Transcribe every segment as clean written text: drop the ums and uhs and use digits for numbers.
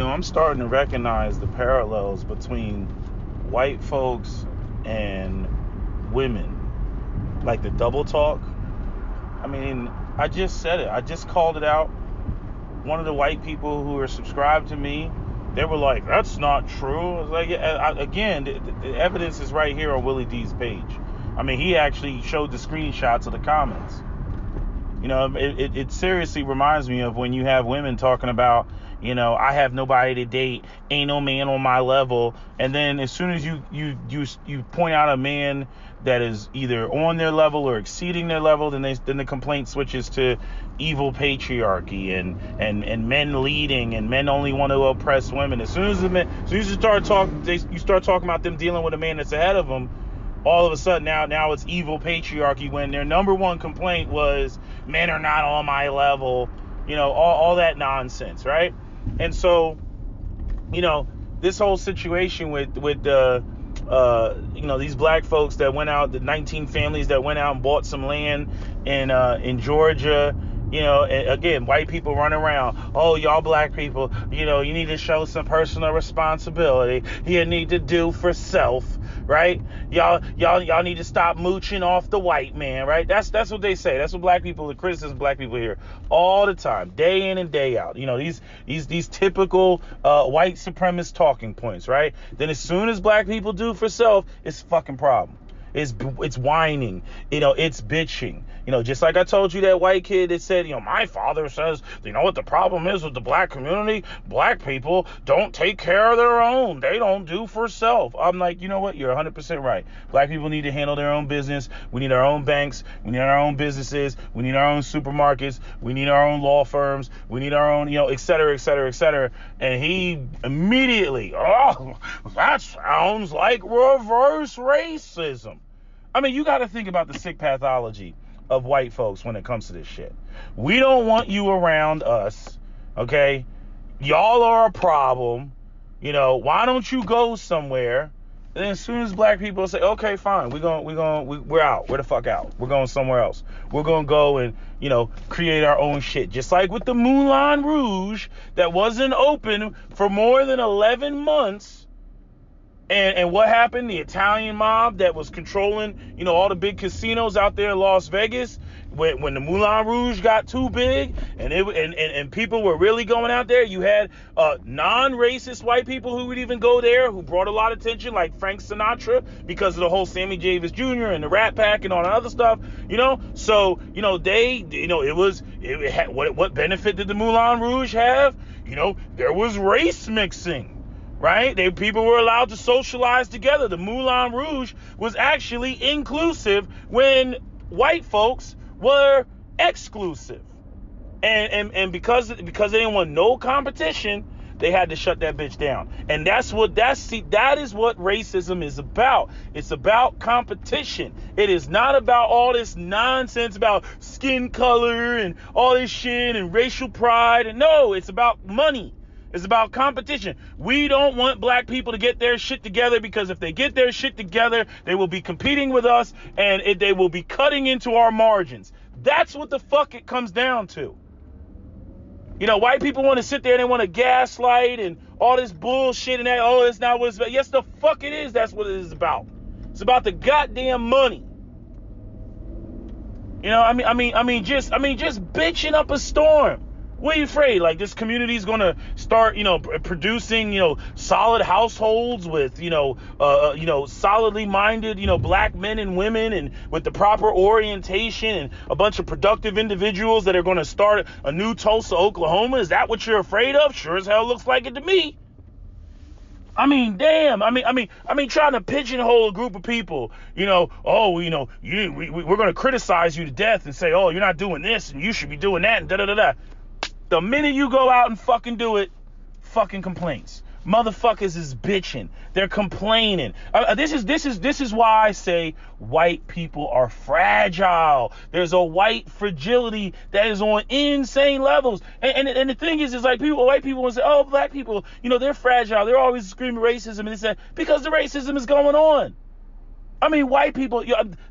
I'm starting to recognize the parallels between white folks and women, like the double talk. I mean, I just said it. I just called it out. One of the white people who are subscribed to me, they were like, "That's not true." I was like, again, the evidence is right here on Willie D's page. I mean, he actually showed the screenshots of the comments. It seriously reminds me of when you have women talking about, I have nobody to date, ain't no man on my level, and then as soon as you point out a man that is either on their level or exceeding their level, then the complaint switches to evil patriarchy and men leading, and men only want to oppress women. As soon as you start talking about them dealing with a man that's ahead of them, all of a sudden now it's evil patriarchy, when their number one complaint was men are not on my level, all that nonsense, right? And so, this whole situation with these black folks that went out, the 19 families that went out and bought some land in Georgia, again, white people run around, oh, y'all black people, you need to show some personal responsibility, you need to do for self, right? Y'all need to stop mooching off the white man, right? That's what they say. That's what the criticism black people hear all the time, day in and day out. These typical white supremacist talking points, right? Then as soon as black people do for self, it's a fucking problem. It's whining, it's bitching, just like I told you that white kid that said, my father says, what the problem is with the black community? Black people don't take care of their own. They don't do for self. I'm like, you know what? You're 100% right. Black people need to handle their own business. We need our own banks. We need our own businesses. We need our own supermarkets. We need our own law firms. We need our own, et cetera, et cetera, et cetera. And he immediately, oh, that sounds like reverse racism. I mean, you got to think about the sick pathology of white folks when it comes to this shit. We don't want you around us, okay? Y'all are a problem. Why don't you go somewhere? And then as soon as black people say, okay, fine, we're out. We're the fuck out. We're going somewhere else. We're going to go and, create our own shit. Just like with the Moulin Rouge that wasn't open for more than 11 months. And what happened? The Italian mob that was controlling, all the big casinos out there in Las Vegas, when the Moulin Rouge got too big and people were really going out there, you had non-racist white people who would even go there, who brought a lot of attention, like Frank Sinatra, because of the whole Sammy Davis Jr. and the Rat Pack and all that other stuff, So, what benefit did the Moulin Rouge have? There was race mixing. Right? People were allowed to socialize together. The Moulin Rouge was actually inclusive when white folks were exclusive. And because they didn't want no competition, they had to shut that bitch down. And that is what racism is about. It's about competition. It is not about all this nonsense about skin color and all this shit and racial pride. And no, it's about money. It's about competition. We don't want black people to get their shit together, because if they get their shit together, they will be competing with us and they will be cutting into our margins. That's what the fuck it comes down to. White people want to sit there and they want to gaslight and all this bullshit and that. Oh, it's not what it's about. Yes, the fuck it is. That's what it is about. It's about the goddamn money. Just bitching up a storm. What are you afraid? Like, this community is going to start, producing, solid households with, solidly minded, black men and women, and with the proper orientation and a bunch of productive individuals that are going to start a new Tulsa, Oklahoma? Is that what you're afraid of? Sure as hell looks like it to me. I mean, damn. Trying to pigeonhole a group of people, we're going to criticize you to death and say, oh, you're not doing this and you should be doing that and da-da-da-da. The minute you go out and fucking do it, fucking complaints. Motherfuckers is bitching. They're complaining. This is why I say white people are fragile. There's a white fragility that is on insane levels. And the thing is like white people will say, oh, black people, they're fragile. They're always screaming racism and this, because the racism is going on. White people,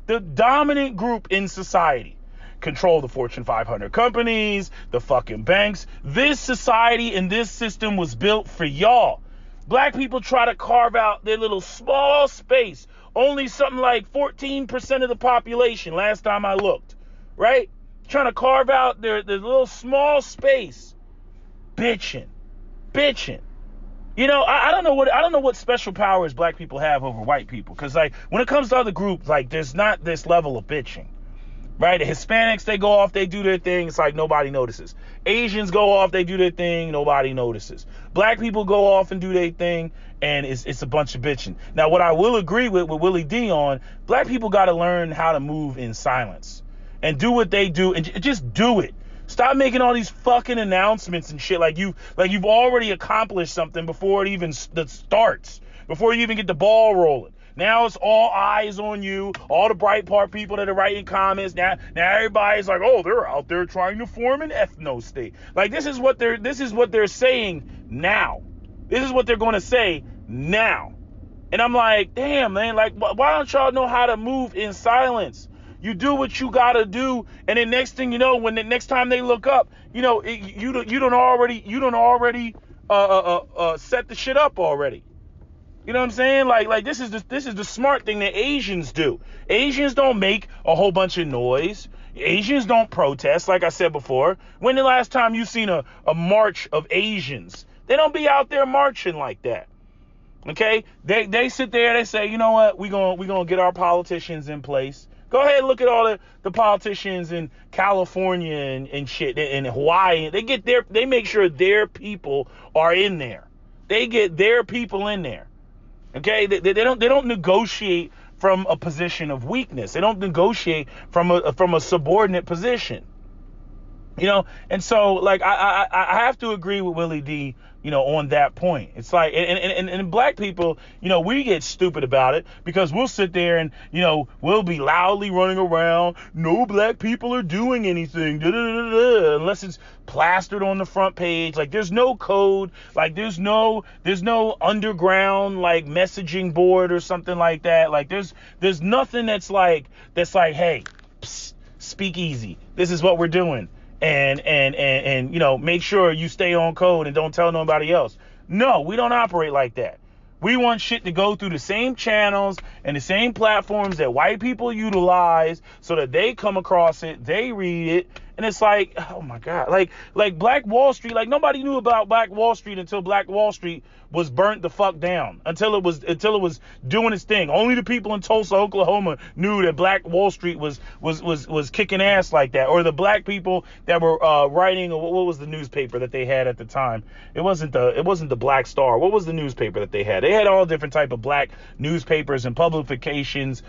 the dominant group in society, control the Fortune 500 companies, the fucking banks. This society and this system was built for y'all. Black people try to carve out their little small space. Only something like 14% of the population, last time I looked, right? Trying to carve out their little small space. Bitching. You know, I don't know what special powers black people have over white people. Because, like, when it comes to other groups, like, there's not this level of bitching. Right? The Hispanics, they go off, they do their thing. It's like nobody notices. Asians go off, they do their thing. Nobody notices. Black people go off and do their thing, and it's a bunch of bitching. Now, what I will agree with Willie D on, black people got to learn how to move in silence and do what they do and just do it. Stop making all these fucking announcements and shit like you've already accomplished something before it even starts, before you even get the ball rolling. Now it's all eyes on you, all the Breitbart people that are writing comments. Now everybody's like, oh, they're out there trying to form an ethno-state. Like, this is what they're saying now. This is what they're going to say now. And I'm like, damn, man, like, why don't y'all know how to move in silence? You do what you gotta do, and then next thing you know, when the next time they look up, you know, you don't already set the shit up already. You know what I'm saying? Like this is the smart thing that Asians do. Asians don't make a whole bunch of noise. Asians don't protest, like I said before. When the last time you seen a march of Asians? They don't be out there marching like that. Okay? They sit there, they say, you know what, we gonna get our politicians in place. Go ahead and look at all the politicians in California and shit, in Hawaii. They make sure their people are in there. They get their people in there. Okay, they don't negotiate from a position of weakness. They don't negotiate from a subordinate position. You know, and so, like, I have to agree with Willie D, you know, on that point. It's like, and black people, you know, we get stupid about it because we'll sit there and, you know, we'll be loudly running around. No black people are doing anything, unless it's plastered on the front page. Like, there's no code, like there's no underground like messaging board or something like that. Like, there's nothing that's like, hey, psst, speak easy. This is what we're doing. And you know, make sure you stay on code and don't tell nobody else. No, we don't operate like that. We want shit to go through the same channels and the same platforms that white people utilize so that they come across it, they read it, and it's like, oh my God, like Black Wall Street, like nobody knew about Black Wall Street until Black Wall Street was burnt the fuck down, until it was doing its thing. Only the people in Tulsa, Oklahoma knew that Black Wall Street was kicking ass like that, or the black people that were writing, what was the newspaper that they had at the time? It wasn't the Black Star. What was the newspaper that they had? They had all different type of black newspapers and publications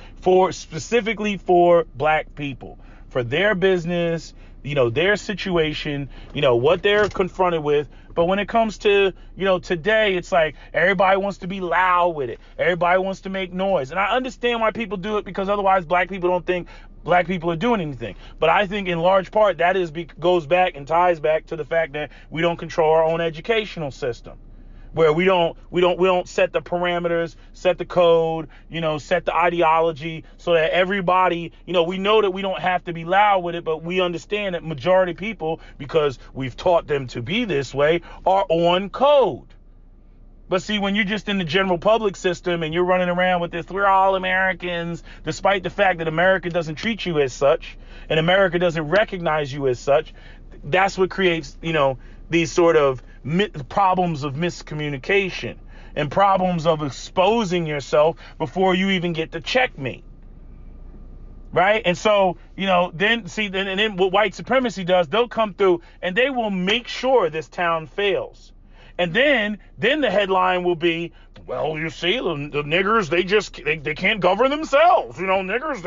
specifically for black people, for their business, you know, their situation, you know, what they're confronted with. But when it comes to, you know, today, it's like everybody wants to be loud with it. Everybody wants to make noise. And I understand why people do it, because otherwise black people don't think black people are doing anything. But I think in large part that goes back and ties back to the fact that we don't control our own educational system, where we don't set the parameters, set the code, you know, set the ideology so that everybody, you know, we know that we don't have to be loud with it, but we understand that majority people, because we've taught them to be this way, are on code. But see, when you're just in the general public system and you're running around with this, we're all Americans, despite the fact that America doesn't treat you as such and America doesn't recognize you as such, that's what creates, you know, these sort of problems of miscommunication and problems of exposing yourself before you even get to checkmate. Right? And so, you know, then what white supremacy does, they'll come through and they will make sure this town fails. And then the headline will be, well, you see, the niggers, they can't govern themselves. You know, niggers,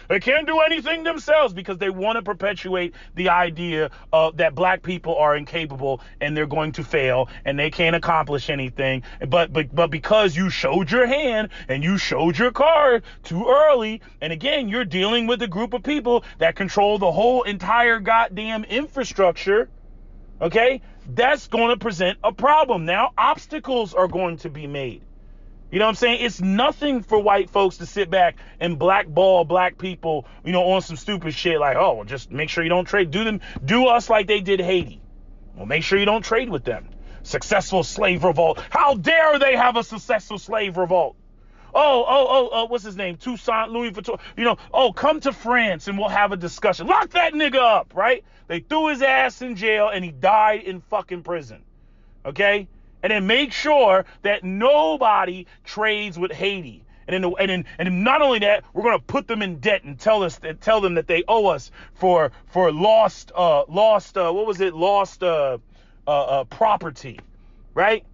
they can't do anything themselves, because they want to perpetuate the idea of that black people are incapable and they're going to fail and they can't accomplish anything. But because you showed your hand and you showed your card too early, and again, you're dealing with a group of people that control the whole entire goddamn infrastructure, okay? That's going to present a problem. Now, obstacles are going to be made. You know what I'm saying? It's nothing for white folks to sit back and blackball black people, you know, on some stupid shit like, oh, well, just make sure you don't trade. Do us like they did Haiti. Well, make sure you don't trade with them. Successful slave revolt. How dare they have a successful slave revolt? What's his name? Toussaint Louis Vuitton. You know, come to France and we'll have a discussion. Lock that nigga up, right? They threw his ass in jail and he died in fucking prison. Okay? And then make sure that nobody trades with Haiti. And not only that, we're gonna put them in debt and tell them that they owe us for lost property, right?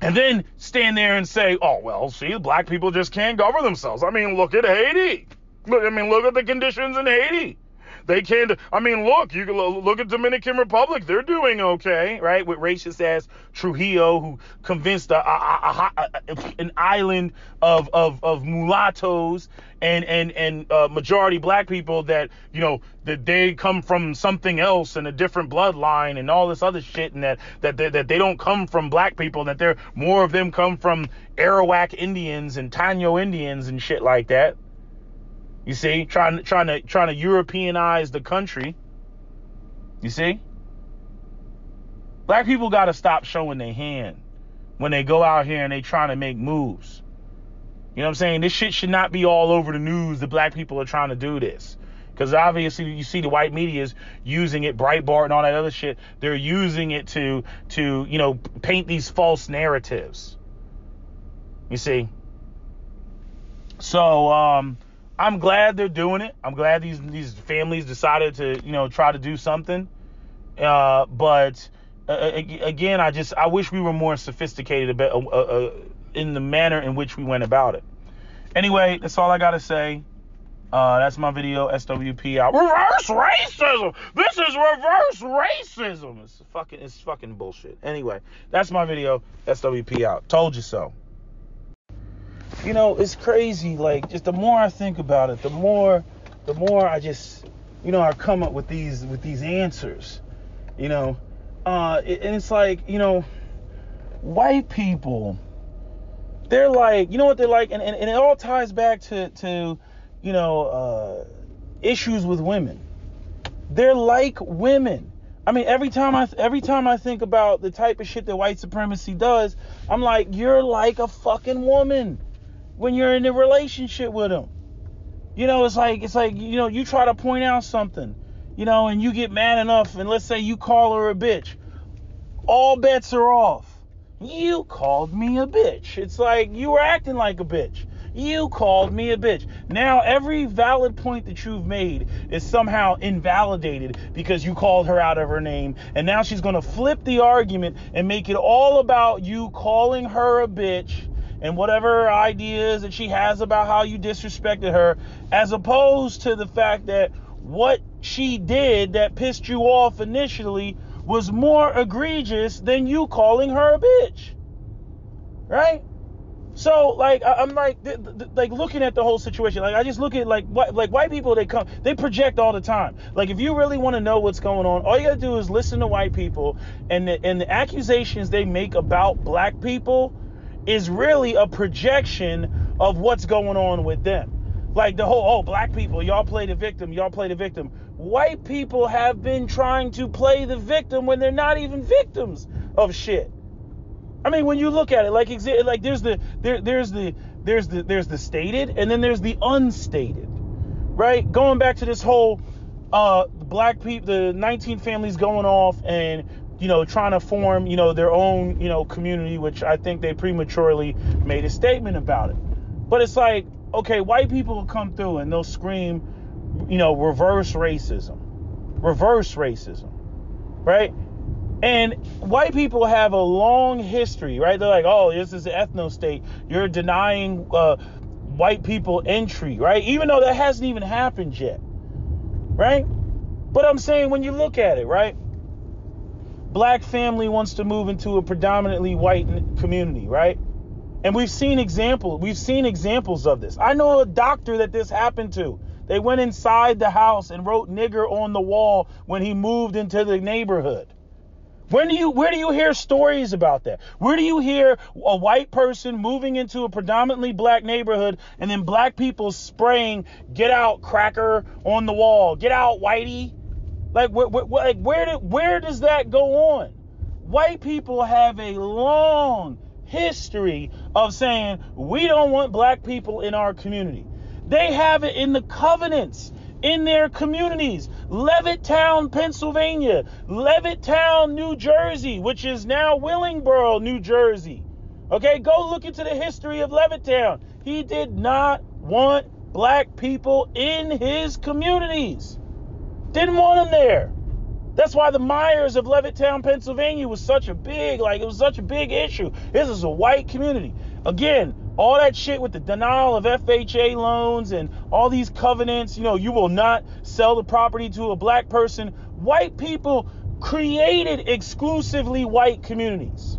And then stand there and say, oh well, see, black people just can't govern themselves. I mean, look at Haiti. Look at the conditions in Haiti. They can't. I mean, look, you can look at Dominican Republic. They're doing okay, right? With racist ass Trujillo, who convinced an island of mulattoes and majority black people that, you know, that they come from something else and a different bloodline and all this other shit, and that they don't come from black people, that they're more of them come from Arawak Indians and Taino Indians and shit like that. You see, trying to Europeanize the country. You see? Black people got to stop showing their hand when they go out here and they trying to make moves. You know what I'm saying? This shit should not be all over the news that black people are trying to do this. Because obviously you see the white media's using it, Breitbart and all that other shit. They're using it to you know, paint these false narratives. You see? So, I'm glad they're doing it. I'm glad these families decided to, you know, try to do something. But again, I wish we were more sophisticated about in the manner in which we went about it. Anyway, that's all I gotta say. That's my video. SWP out. Reverse racism. This is reverse racism. It's fucking bullshit. Anyway, that's my video. SWP out. Told you so. You know, it's crazy. Like, just the more I think about it, the more I just, you know, I come up with these answers. You know, and it's like, you know, white people, they're like, you know what they're like, and it all ties back to you know, issues with women. They're like women. I mean, every time I think about the type of shit that white supremacy does, I'm like, you're like a fucking woman when you're in a relationship with them. You know, it's like, you know, you try to point out something, you know, and you get mad enough, and let's say you call her a bitch. All bets are off. You called me a bitch. It's like, you were acting like a bitch. You called me a bitch. Now every valid point that you've made is somehow invalidated because you called her out of her name. And now she's going to flip the argument and make it all about you calling her a bitch and whatever ideas that she has about how you disrespected her, as opposed to the fact that what she did that pissed you off initially was more egregious than you calling her a bitch. Right? So, like, I'm like looking at the whole situation. Like, I just look at like white people. They project all the time. Like, if you really want to know what's going on, all you gotta do is listen to white people, and the accusations they make about black people is really a projection of what's going on with them. Like the whole, black people, y'all play the victim. White people have been trying to play the victim when they're not even victims of shit. I mean, when you look at it, like there's the stated, and then there's the unstated, right? Going back to this whole black people, the 19 families going off and, you know, trying to form, you know, their own, you know, community, which I think they prematurely made a statement about it. But it's like, okay, white people will come through and they'll scream, you know, reverse racism, right? And white people have a long history, right? They're like, oh, this is an ethno state. You're denying white people entry, right? Even though that hasn't even happened yet, right? But I'm saying, when you look at it, right? Black family wants to move into a predominantly white community, right? And we've seen examples of this. I know a doctor that this happened to. They went inside the house and wrote nigger on the wall when he moved into the neighborhood. Where do you hear stories about that? Where do you hear a white person moving into a predominantly black neighborhood and then black people spraying "Get out, cracker" on the wall, "Get out, whitey"? Like where does that go on? White people have a long history of saying we don't want black people in our community. They have it in the covenants in their communities. Levittown, Pennsylvania, Levittown, New Jersey, which is now Willingboro, New Jersey. Okay, go look into the history of Levittown. He did not want black people in his communities. Didn't want them there. That's why the Myers of Levittown, Pennsylvania was such a big, it was such a big issue. This is a white community. Again, all that shit with the denial of FHA loans and all these covenants, you will not sell the property to a black person. White people created exclusively white communities.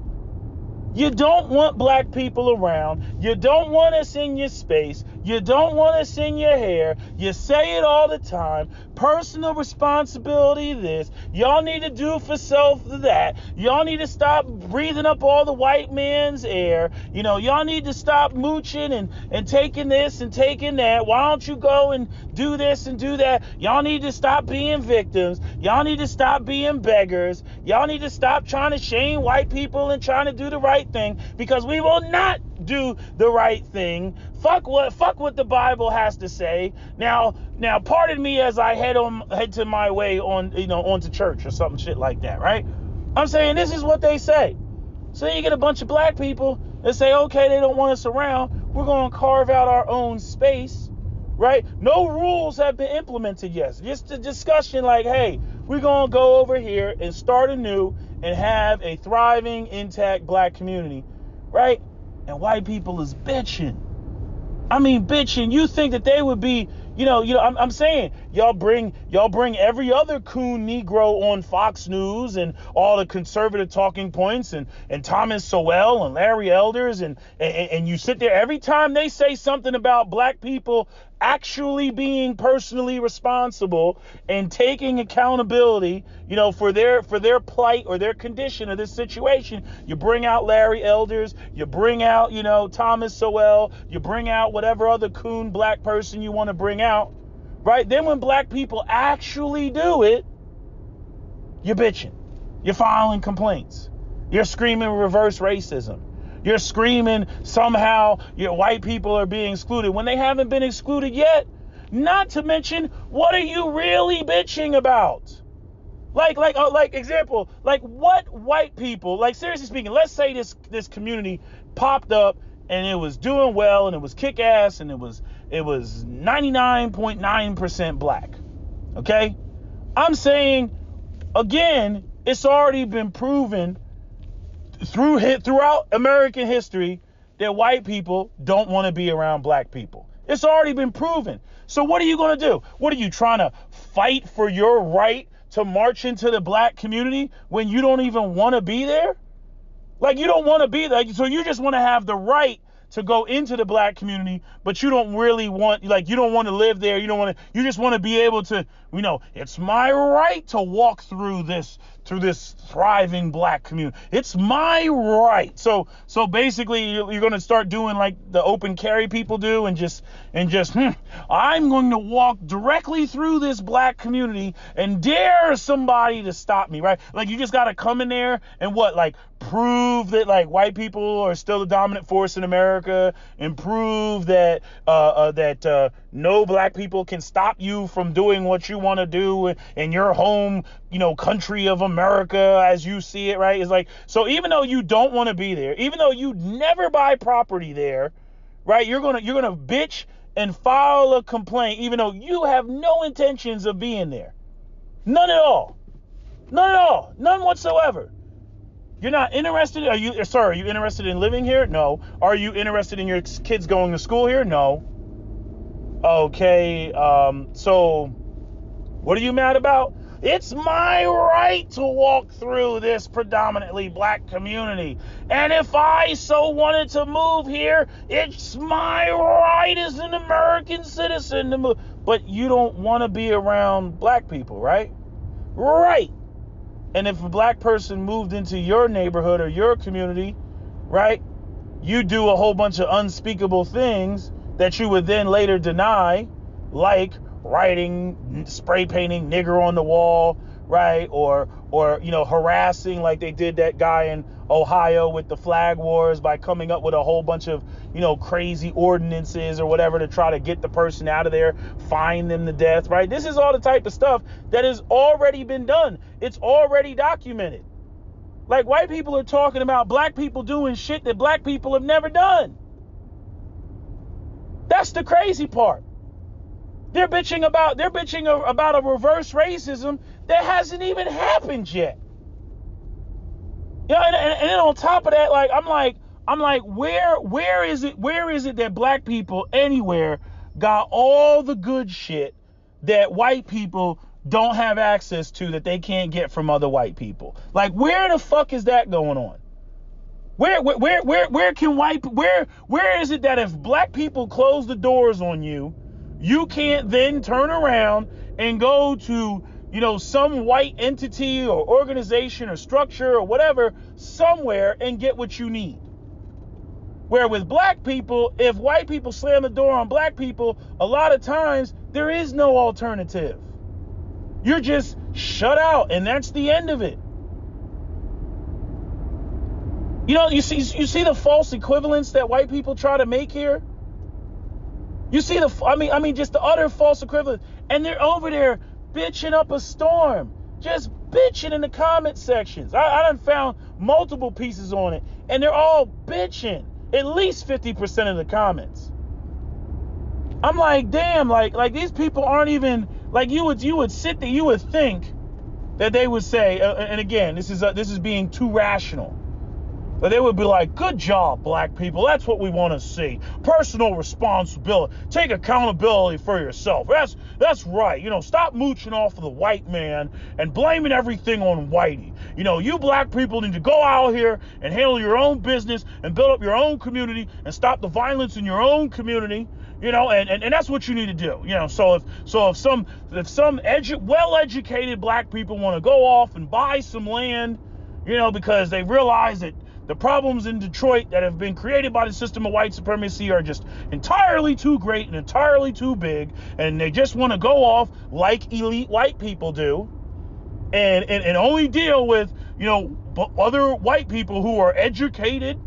You don't want black people around. You don't want us in your space. You don't want us in your hair. You say it all the time. Personal responsibility this. Y'all need to do for self that. Y'all need to stop breathing up all the white man's air. Y'all need to stop mooching and taking this and taking that. Why don't you go and do this and do that? Y'all need to stop being victims. Y'all need to stop being beggars. Y'all need to stop trying to shame white people and trying to do the right thing, because we will not do the right thing. Fuck what the Bible has to say. Now pardon me as I head to my way onto church or something shit like that, right? I'm saying this is what they say. So you get a bunch of black people that say, okay, they don't want us around. We're going to carve out our own space, right? No rules have been implemented yet. Just a discussion like, hey, we're going to go over here and start anew and have a thriving, intact black community, right? And white people is bitching. I mean, bitching. You think that they would be, I'm saying, y'all bring every other coon Negro on Fox News and all the conservative talking points and Thomas Sowell and Larry Elders and you sit there every time they say something about black people actually being personally responsible and taking accountability, for their plight or their condition of this situation. You bring out Larry Elders, you bring out, Thomas Sowell, you bring out whatever other coon black person you want to bring out, right? Then when black people actually do it, you're bitching, you're filing complaints, you're screaming reverse racism. You're screaming somehow your white people are being excluded when they haven't been excluded yet. Not to mention, what are you really bitching about? Example, what white people, seriously speaking, let's say this community popped up and it was doing well and it was kick ass and it was 99.9% black. Okay? I'm saying, again, it's already been proven throughout American history that white people don't want to be around black people. It's already been proven. So what are you going to do? What are you trying to fight for your right to march into the black community when you don't even want to be there? You don't want to be there. So you just want to have the right to go into the black community, but you don't really want, you don't want to live there. You just want to be able to, it's my right to walk through this thriving black community. It's my right. So basically you're going to start doing like the open carry people do and just I'm going to walk directly through this black community and dare somebody to stop me, right? You just got to come in there and prove that white people are still the dominant force in America, and prove that no black people can stop you from doing what you want to do in your home, country of America as you see it, right? It's so even though you don't want to be there, even though you never buy property there, right? You're gonna bitch and file a complaint, even though you have no intentions of being there. None at all. None whatsoever. You're not interested? Are you interested in living here? No. Are you interested in your kids going to school here? No. Okay, so what are you mad about? It's my right to walk through this predominantly black community. And if I so wanted to move here, it's my right as an American citizen to move. But you don't want to be around black people, right? Right. And if a black person moved into your neighborhood or your community, right, you do a whole bunch of unspeakable things that you would then later deny, like writing, spray painting nigger on the wall, right? Or harassing like they did that guy in Ohio with the flag wars by coming up with a whole bunch of, crazy ordinances or whatever to try to get the person out of there, fine them to death, right? This is all the type of stuff that has already been done. It's already documented. Like, white people are talking about black people doing shit that black people have never done. That's the crazy part. They're bitching about a reverse racism that hasn't even happened yet. And then on top of that, like, I'm like, where is it that black people anywhere got all the good shit that white people don't have access to, that they can't get from other white people? Like, where the fuck is that going on? Where is it that if black people close the doors on you, you can't then turn around and go to, some white entity or organization or structure or whatever somewhere and get what you need? Where with black people, if white people slam the door on black people, a lot of times there is no alternative. You're just shut out, and that's the end of it. You see the false equivalence that white people try to make here? You see just the utter false equivalence. And they're over there bitching up a storm. Just bitching in the comment sections. I done found multiple pieces on it, and they're all bitching. At least 50% of the comments. I'm like, damn, like these people aren't even, like, you would sit there, you would think that they would say, and again, this is being too rational, but they would be like, good job, black people. That's what we want to see. Personal responsibility. Take accountability for yourself. That's right. Stop mooching off of the white man and blaming everything on whitey. You black people need to go out here and handle your own business and build up your own community and stop the violence in your own community. And that's what you need to do. So if some well-educated black people want to go off and buy some land, because they realize that the problems in Detroit that have been created by the system of white supremacy are just entirely too great and entirely too big, and they just want to go off like elite white people do, and only deal with, other white people who are educated,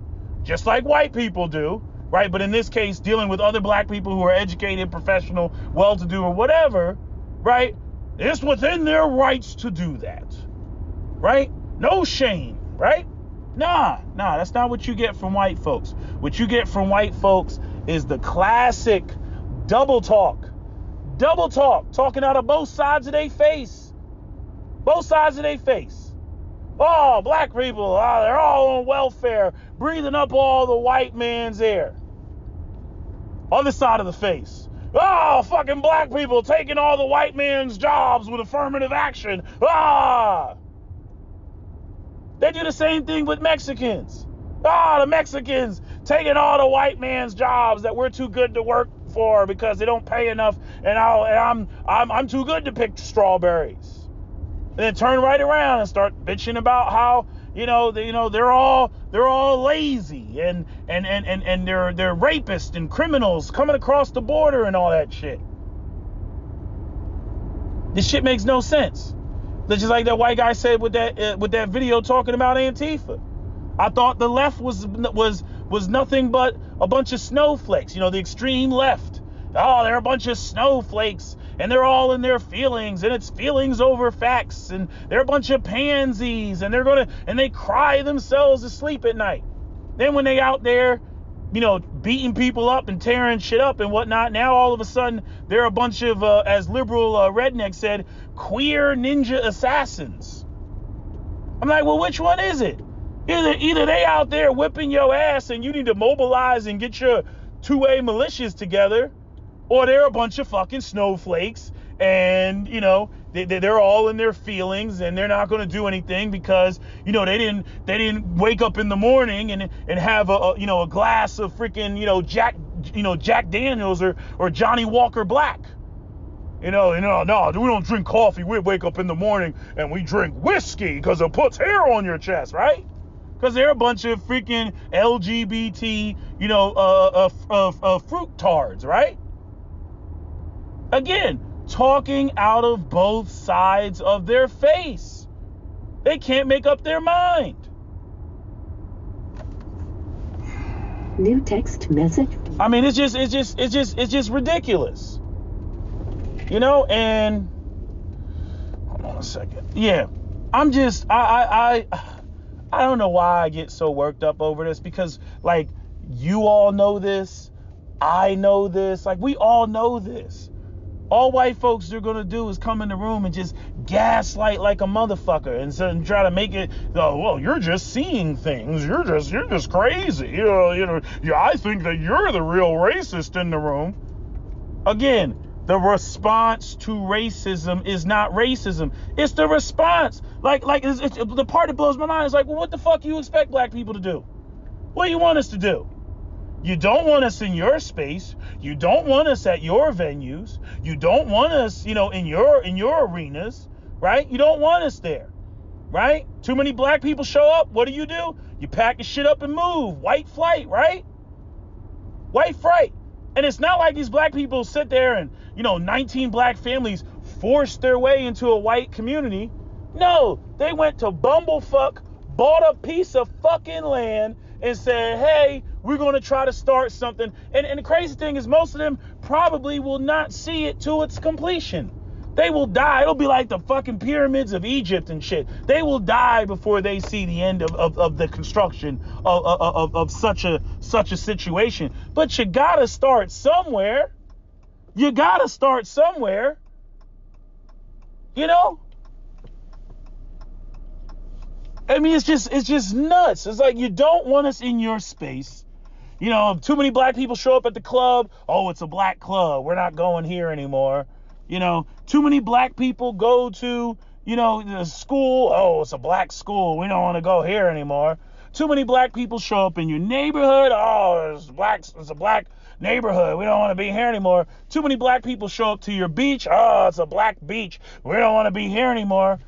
just like white people do, right? But in this case, dealing with other black people who are educated, professional, well-to-do, or whatever, right? It's within their rights to do that, right? No shame, right? Nah, that's not what you get from white folks. What you get from white folks is the classic double talk, talking out of both sides of their face. Oh, black people, they're all on welfare, breathing up all the white man's air. Other side of the face. Oh, fucking black people taking all the white man's jobs with affirmative action. They do the same thing with Mexicans. The Mexicans taking all the white man's jobs that we're too good to work for because they don't pay enough, and I'm too good to pick strawberries. And then turn right around and start bitching about how they're all lazy and they're rapists and criminals coming across the border and all that shit. This shit makes no sense. Just like that white guy said with that video talking about Antifa. I thought the left was nothing but a bunch of snowflakes. The extreme left. They're a bunch of snowflakes, and they're all in their feelings, and it's feelings over facts, and they're a bunch of pansies, and they cry themselves to sleep at night. Then when they out there, beating people up and tearing shit up and whatnot, now all of a sudden they're a bunch of, as liberal rednecks said, queer ninja assassins. I'm like, well, which one is it? Either they out there whipping your ass and you need to mobilize and get your 2A militias together, or they're a bunch of fucking snowflakes and, they're all in their feelings and they're not going to do anything because, they didn't wake up in the morning and have a glass of freaking, Jack Daniels or Johnny Walker Black. No, we don't drink coffee. We wake up in the morning and we drink whiskey because it puts hair on your chest, right? Because they're a bunch of freaking LGBT, fruit-tards, right? Again, talking out of both sides of their face. They can't make up their mind. New text message. I mean, it's just ridiculous. And hold on a second. Yeah. I don't know why I get so worked up over this, because like you all know this, I know this, like we all know this. All white folks are gonna do is come in the room and just gaslight like a motherfucker and try to make it, well, you're just seeing things, you're just crazy, I think that you're the real racist in the room. Again, the response to racism is not racism. It's the response. Like it's the part that blows my mind is like, well, what the fuck you expect black people to do? What do you want us to do? You don't want us in your space. You don't want us at your venues. You don't want us, in your arenas, right? You don't want us there, right? Too many black people show up. What do? You pack your shit up and move. White flight, right? White fright. And it's not like these black people sit there and, 19 black families forced their way into a white community. No, they went to bumblefuck, bought a piece of fucking land and said, hey, we're going to try to start something. And the crazy thing is most of them probably will not see it to its completion. They will die. It'll be like the fucking pyramids of Egypt and shit. They will die before they see the end of the construction of such a situation. But you gotta start somewhere. You gotta start somewhere. I mean, it's just nuts. It's like, you don't want us in your space. Too many black people show up at the club. Oh, it's a black club. We're not going here anymore. Too many black people go to, the school. Oh, it's a black school. We don't want to go here anymore. Too many black people show up in your neighborhood. Oh, it's a black neighborhood. We don't want to be here anymore. Too many black people show up to your beach. Oh, it's a black beach. We don't want to be here anymore.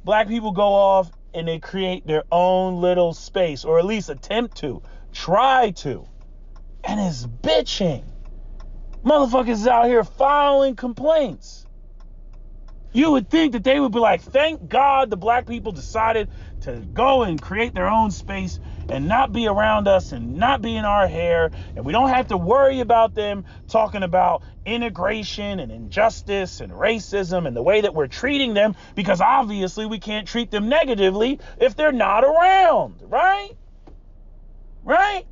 Black people go off and they create their own little space, or at least attempt to, try to. And it's bitching. Motherfuckers is out here filing complaints. You would think that they would be like, thank God the black people decided to go and create their own space and not be around us and not be in our hair. And we don't have to worry about them talking about integration and injustice and racism and the way that we're treating them, because obviously we can't treat them negatively if they're not around, right? Right?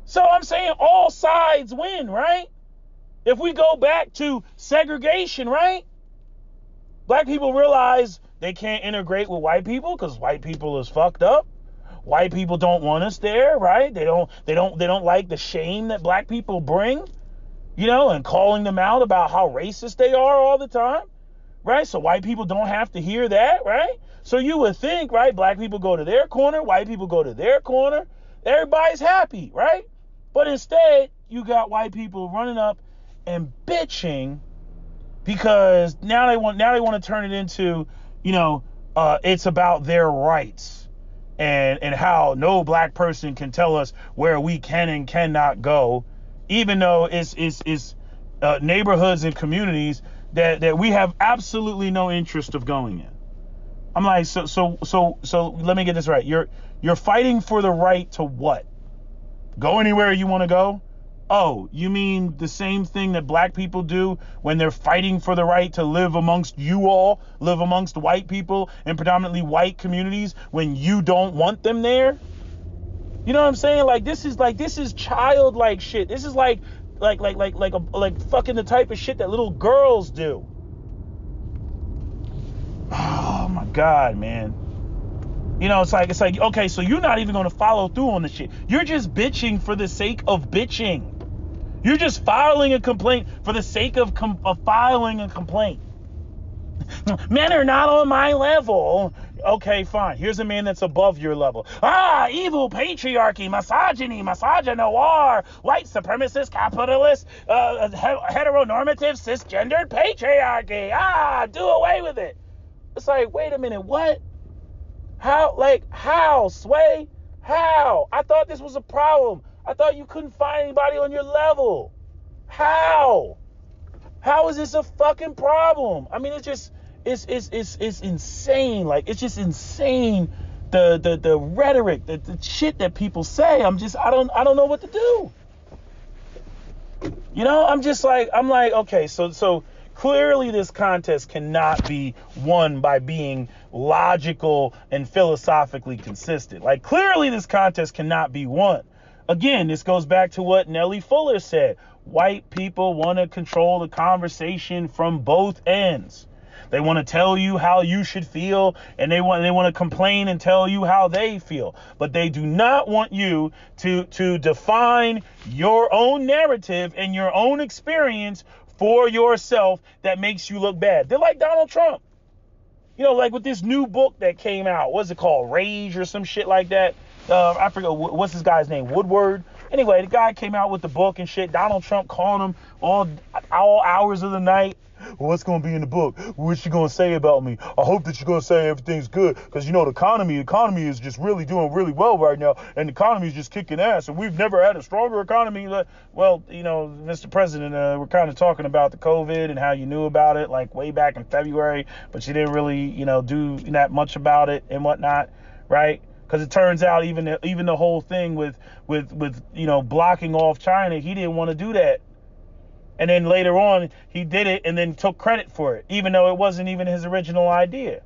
So I'm saying all sides win, right? If we go back to segregation, right? Black people realize they can't integrate with white people because white people is fucked up. White people don't want us there, right? They don't like the shame that black people bring, and calling them out about how racist they are all the time, right? So white people don't have to hear that, right? So you would think, right, black people go to their corner, white people go to their corner, everybody's happy, right? But instead, you got white people running up and bitching because now they want to turn it into, it's about their rights and how no black person can tell us where we can and cannot go, even though it's neighborhoods and communities that we have absolutely no interest of going in. I'm like, so let me get this right. You're fighting for the right to what? Go anywhere you want to go? Oh, you mean the same thing that black people do when they're fighting for the right to live amongst white people in predominantly white communities when you don't want them there? You know what I'm saying? Like, this is childlike shit. This is like fucking the type of shit that little girls do. Oh my God, man. It's like, okay, so you're not even going to follow through on the shit. You're just bitching for the sake of bitching. You're just filing a complaint for the sake of filing a complaint. Men are not on my level. Okay, fine. Here's a man that's above your level. Evil patriarchy, misogyny, misogynoir, white supremacist, capitalist, heteronormative, cisgendered patriarchy. Do away with it. It's like, wait a minute, what? How, Sway? How? I thought this was a problem. I thought you couldn't find anybody on your level. How? How is this a fucking problem? I mean, it's insane. Like, it's just insane. The rhetoric, the shit that people say. I don't know what to do. You know, I'm like, okay, so clearly this contest cannot be won by being logical and philosophically consistent. Like, clearly this contest cannot be won. Again, this goes back to what Nellie Fuller said. White people want to control the conversation from both ends. They want to tell you how you should feel, and they want to complain and tell you how they feel. But they do not want you to define your own narrative and your own experience for yourself that makes you look bad. They're like Donald Trump. You know, like with this new book that came out. What's it called? Rage or some shit like that. I forget what's this guy's name. Woodward. Anyway, the guy came out with the book and shit. Donald Trump calling him all hours of the night. What's going to be in the book? What's she going to say about me? I hope that you're going to say everything's good. Because, you know, the economy is just really doing really well right now. And the economy is just kicking ass. And we've never had a stronger economy. Well, you know, Mr. President, we're kind of talking about the COVID and how you knew about it like way back in February. But you didn't really, you know, do that much about it and whatnot. Right? Because it turns out even the whole thing with you know, blocking off China, he didn't want to do that. And then later on, he did it and then took credit for it, even though it wasn't even his original idea.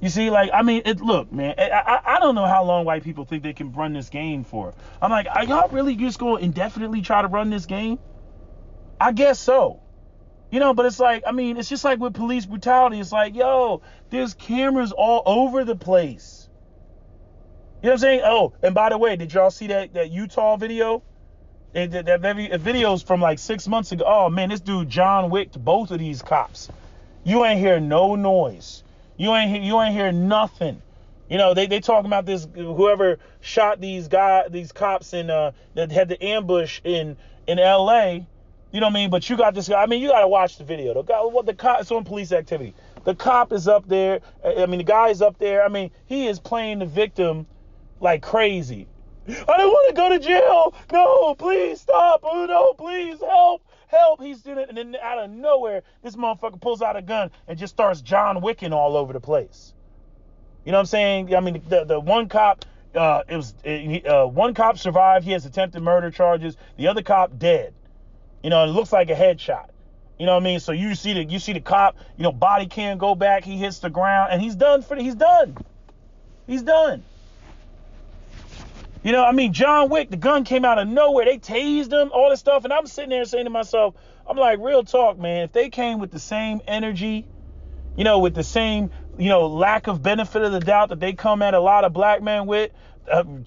You see, like, I mean, look, man, I don't know how long white people think they can run this game for. I'm like, are y'all really just going to indefinitely try to run this game? I guess so. You know, but it's like, I mean, it's just like with police brutality. It's like, yo, there's cameras all over the place. You know what I'm saying? Oh, and by the way, did y'all see that Utah video? That video's from like 6 months ago. Oh man, this dude John Wicked both of these cops. You ain't hear no noise. You ain't hear nothing. You know, they talking about this, whoever shot these cops in that had the ambush in LA. You know what I mean? But you got this guy. I mean, you got to watch the video. The cop, it's on police activity. The cop is up there. I mean, the guy is up there. I mean, he is playing the victim like crazy. I don't want to go to jail. No, please stop. Oh, no, please help. He's doing it. And then out of nowhere, this motherfucker pulls out a gun and just starts John Wicking all over the place. You know what I'm saying? I mean, the one cop, one cop survived. He has attempted murder charges. The other cop dead. You know, it looks like a headshot. You know what I mean? So you see the cop, you know, body cam go back. He hits the ground and he's done. He's done. You know, I mean, John Wick, the gun came out of nowhere. They tased him, all this stuff. And I'm sitting there saying to myself, I'm like, real talk, man. If they came with the same energy, you know, with the same, you know, lack of benefit of the doubt that they come at a lot of black men with,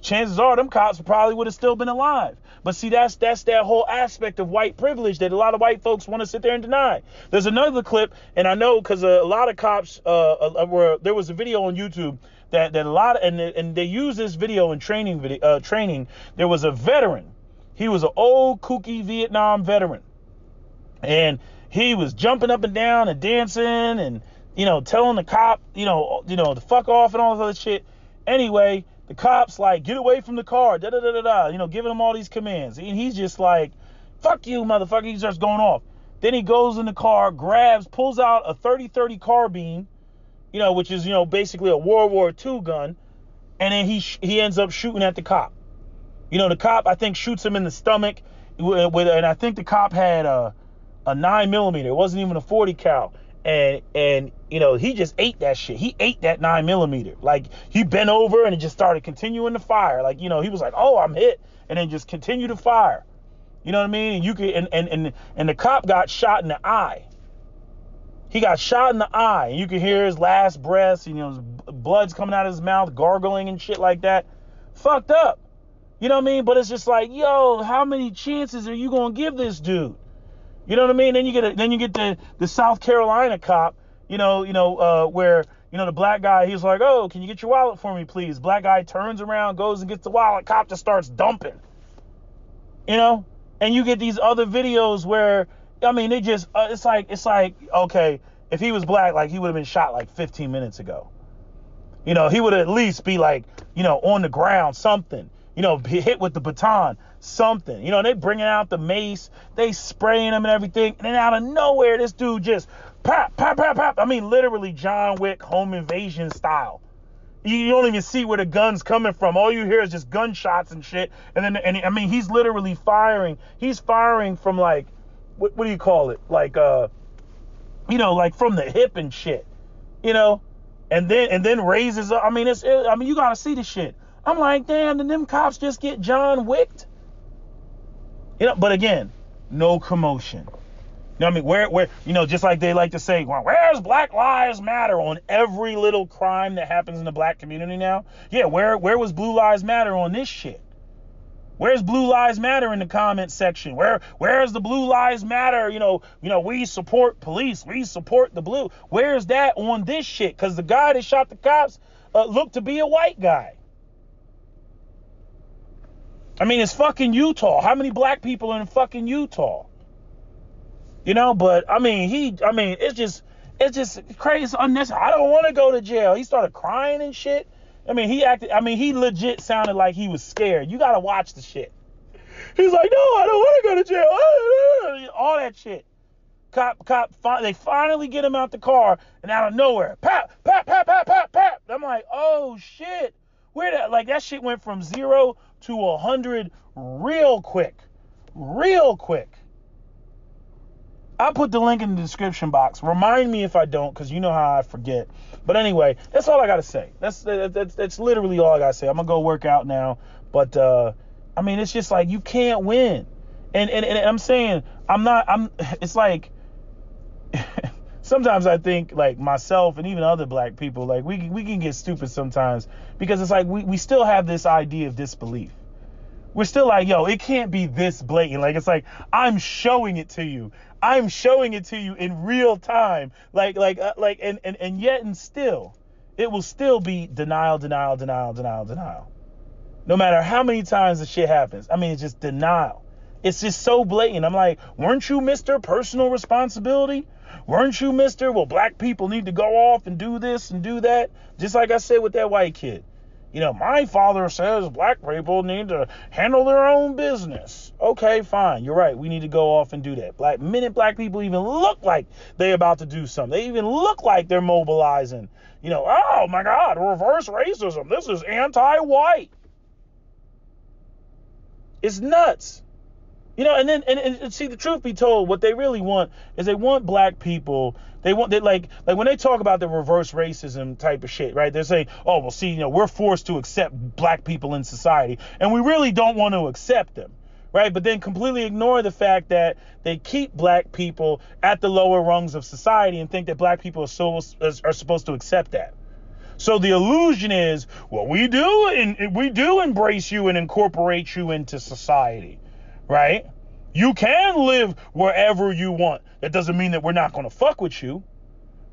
chances are them cops probably would have still been alive. But see, that's that whole aspect of white privilege that a lot of white folks want to sit there and deny. There's another clip, and I know because a lot of cops there was a video on YouTube that a lot of, and they use this video in training. There was a veteran. He was an old kooky Vietnam veteran, and he was jumping up and down and dancing and, you know, telling the cop, you know, to fuck off and all this other shit. Anyway, the cop's like, get away from the car, you know, giving him all these commands. And he's just like, fuck you, motherfucker. He starts going off. Then he goes in the car, pulls out a 30-30 carbine, you know, which is, you know, basically a World War II gun. And then he ends up shooting at the cop. You know, the cop, I think, shoots him in the stomach. And I think the cop had a 9mm. It wasn't even a 40 cal. And you know, he just ate that shit. He ate that 9mm. Like, he bent over and it just started continuing to fire. Like, you know, he was like, oh, I'm hit. And then just continue to fire. You know what I mean? And you could, and the cop got shot in the eye. He got shot in the eye, and you could hear his last breaths, you know, his blood's coming out of his mouth, gargling and shit like that. Fucked up. You know what I mean? But it's just like, yo, how many chances are you gonna give this dude? You know what I mean? Then you get the South Carolina cop, where the black guy, he's like, oh, can you get your wallet for me, please? Black guy turns around, goes and gets the wallet. Cop just starts dumping. And you get these other videos where, I mean, they just, it's like, okay, if he was black, like, he would have been shot like 15 minutes ago. He would at least be like, on the ground, something, hit with the baton, something. They bringing out the mace, they spraying him and everything. And then out of nowhere, this dude just pop, pop, pop, pop. I mean, literally John Wick home invasion style. You don't even see where the gun's coming from. All you hear is just gunshots and shit. And he's literally firing. He's firing from like, what do you call it? Like, like from the hip and shit, and then raises up. I mean, you gotta see the shit. I'm like, damn, did them cops just get John Wicked? But again, no commotion. I mean, where, just like they like to say, well, where's Black Lives Matter on every little crime that happens in the black community now? Yeah, where was Blue Lives Matter on this shit? Where's Blue Lives Matter in the comment section? Where's the Blue Lives Matter? We support police. We support the blue. Where's that on this shit? Because the guy that shot the cops looked to be a white guy. I mean, it's fucking Utah. How many black people are in fucking Utah? But I mean, it's just crazy. It's unnecessary. I don't want to go to jail. He started crying and shit. I mean, he legit sounded like he was scared. You got to watch the shit. He's like, no, I don't want to go to jail. All that shit. They finally get him out the car, and out of nowhere, pap, pap, pap, pap, pap, pap. I'm like, oh shit. That shit went from 0 to 100 real quick. I'll put the link in the description box. Remind me if I don't, because you know how I forget. But anyway, that's all I got to say. That's literally all I got to say. I'm going to go work out now. But, I mean, it's just like, you can't win. And I'm saying, it's like, sometimes I think, like, myself and even other black people, like, we can get stupid sometimes, because it's like, we still have this idea of disbelief. We're still like, yo, it can't be this blatant. Like, it's like, I'm showing it to you. I'm showing it to you in real time. And yet and still, it will still be denial. No matter how many times the shit happens. I mean, it's just denial. It's just so blatant. I'm like, weren't you Mr. Personal Responsibility? Weren't you Mr. Well, black people need to go off and do this and do that? Just like I said with that white kid. My father says black people need to handle their own business. Okay, fine. You're right. We need to go off and do that. Minute black people even look like they're about to do something. They even look like they're mobilizing. Oh my God, reverse racism. This is anti-white. It's nuts. And see, the truth be told, what they really want is they want black people. They like when they talk about the reverse racism type of shit, right? They're saying, oh, well, see, we're forced to accept black people in society, and we really don't want to accept them, right? But then completely ignore the fact that they keep black people at the lower rungs of society and think that black people are supposed to accept that. So the illusion is, well, we do embrace you and incorporate you into society, right? You can live wherever you want. That doesn't mean that we're not going to fuck with you.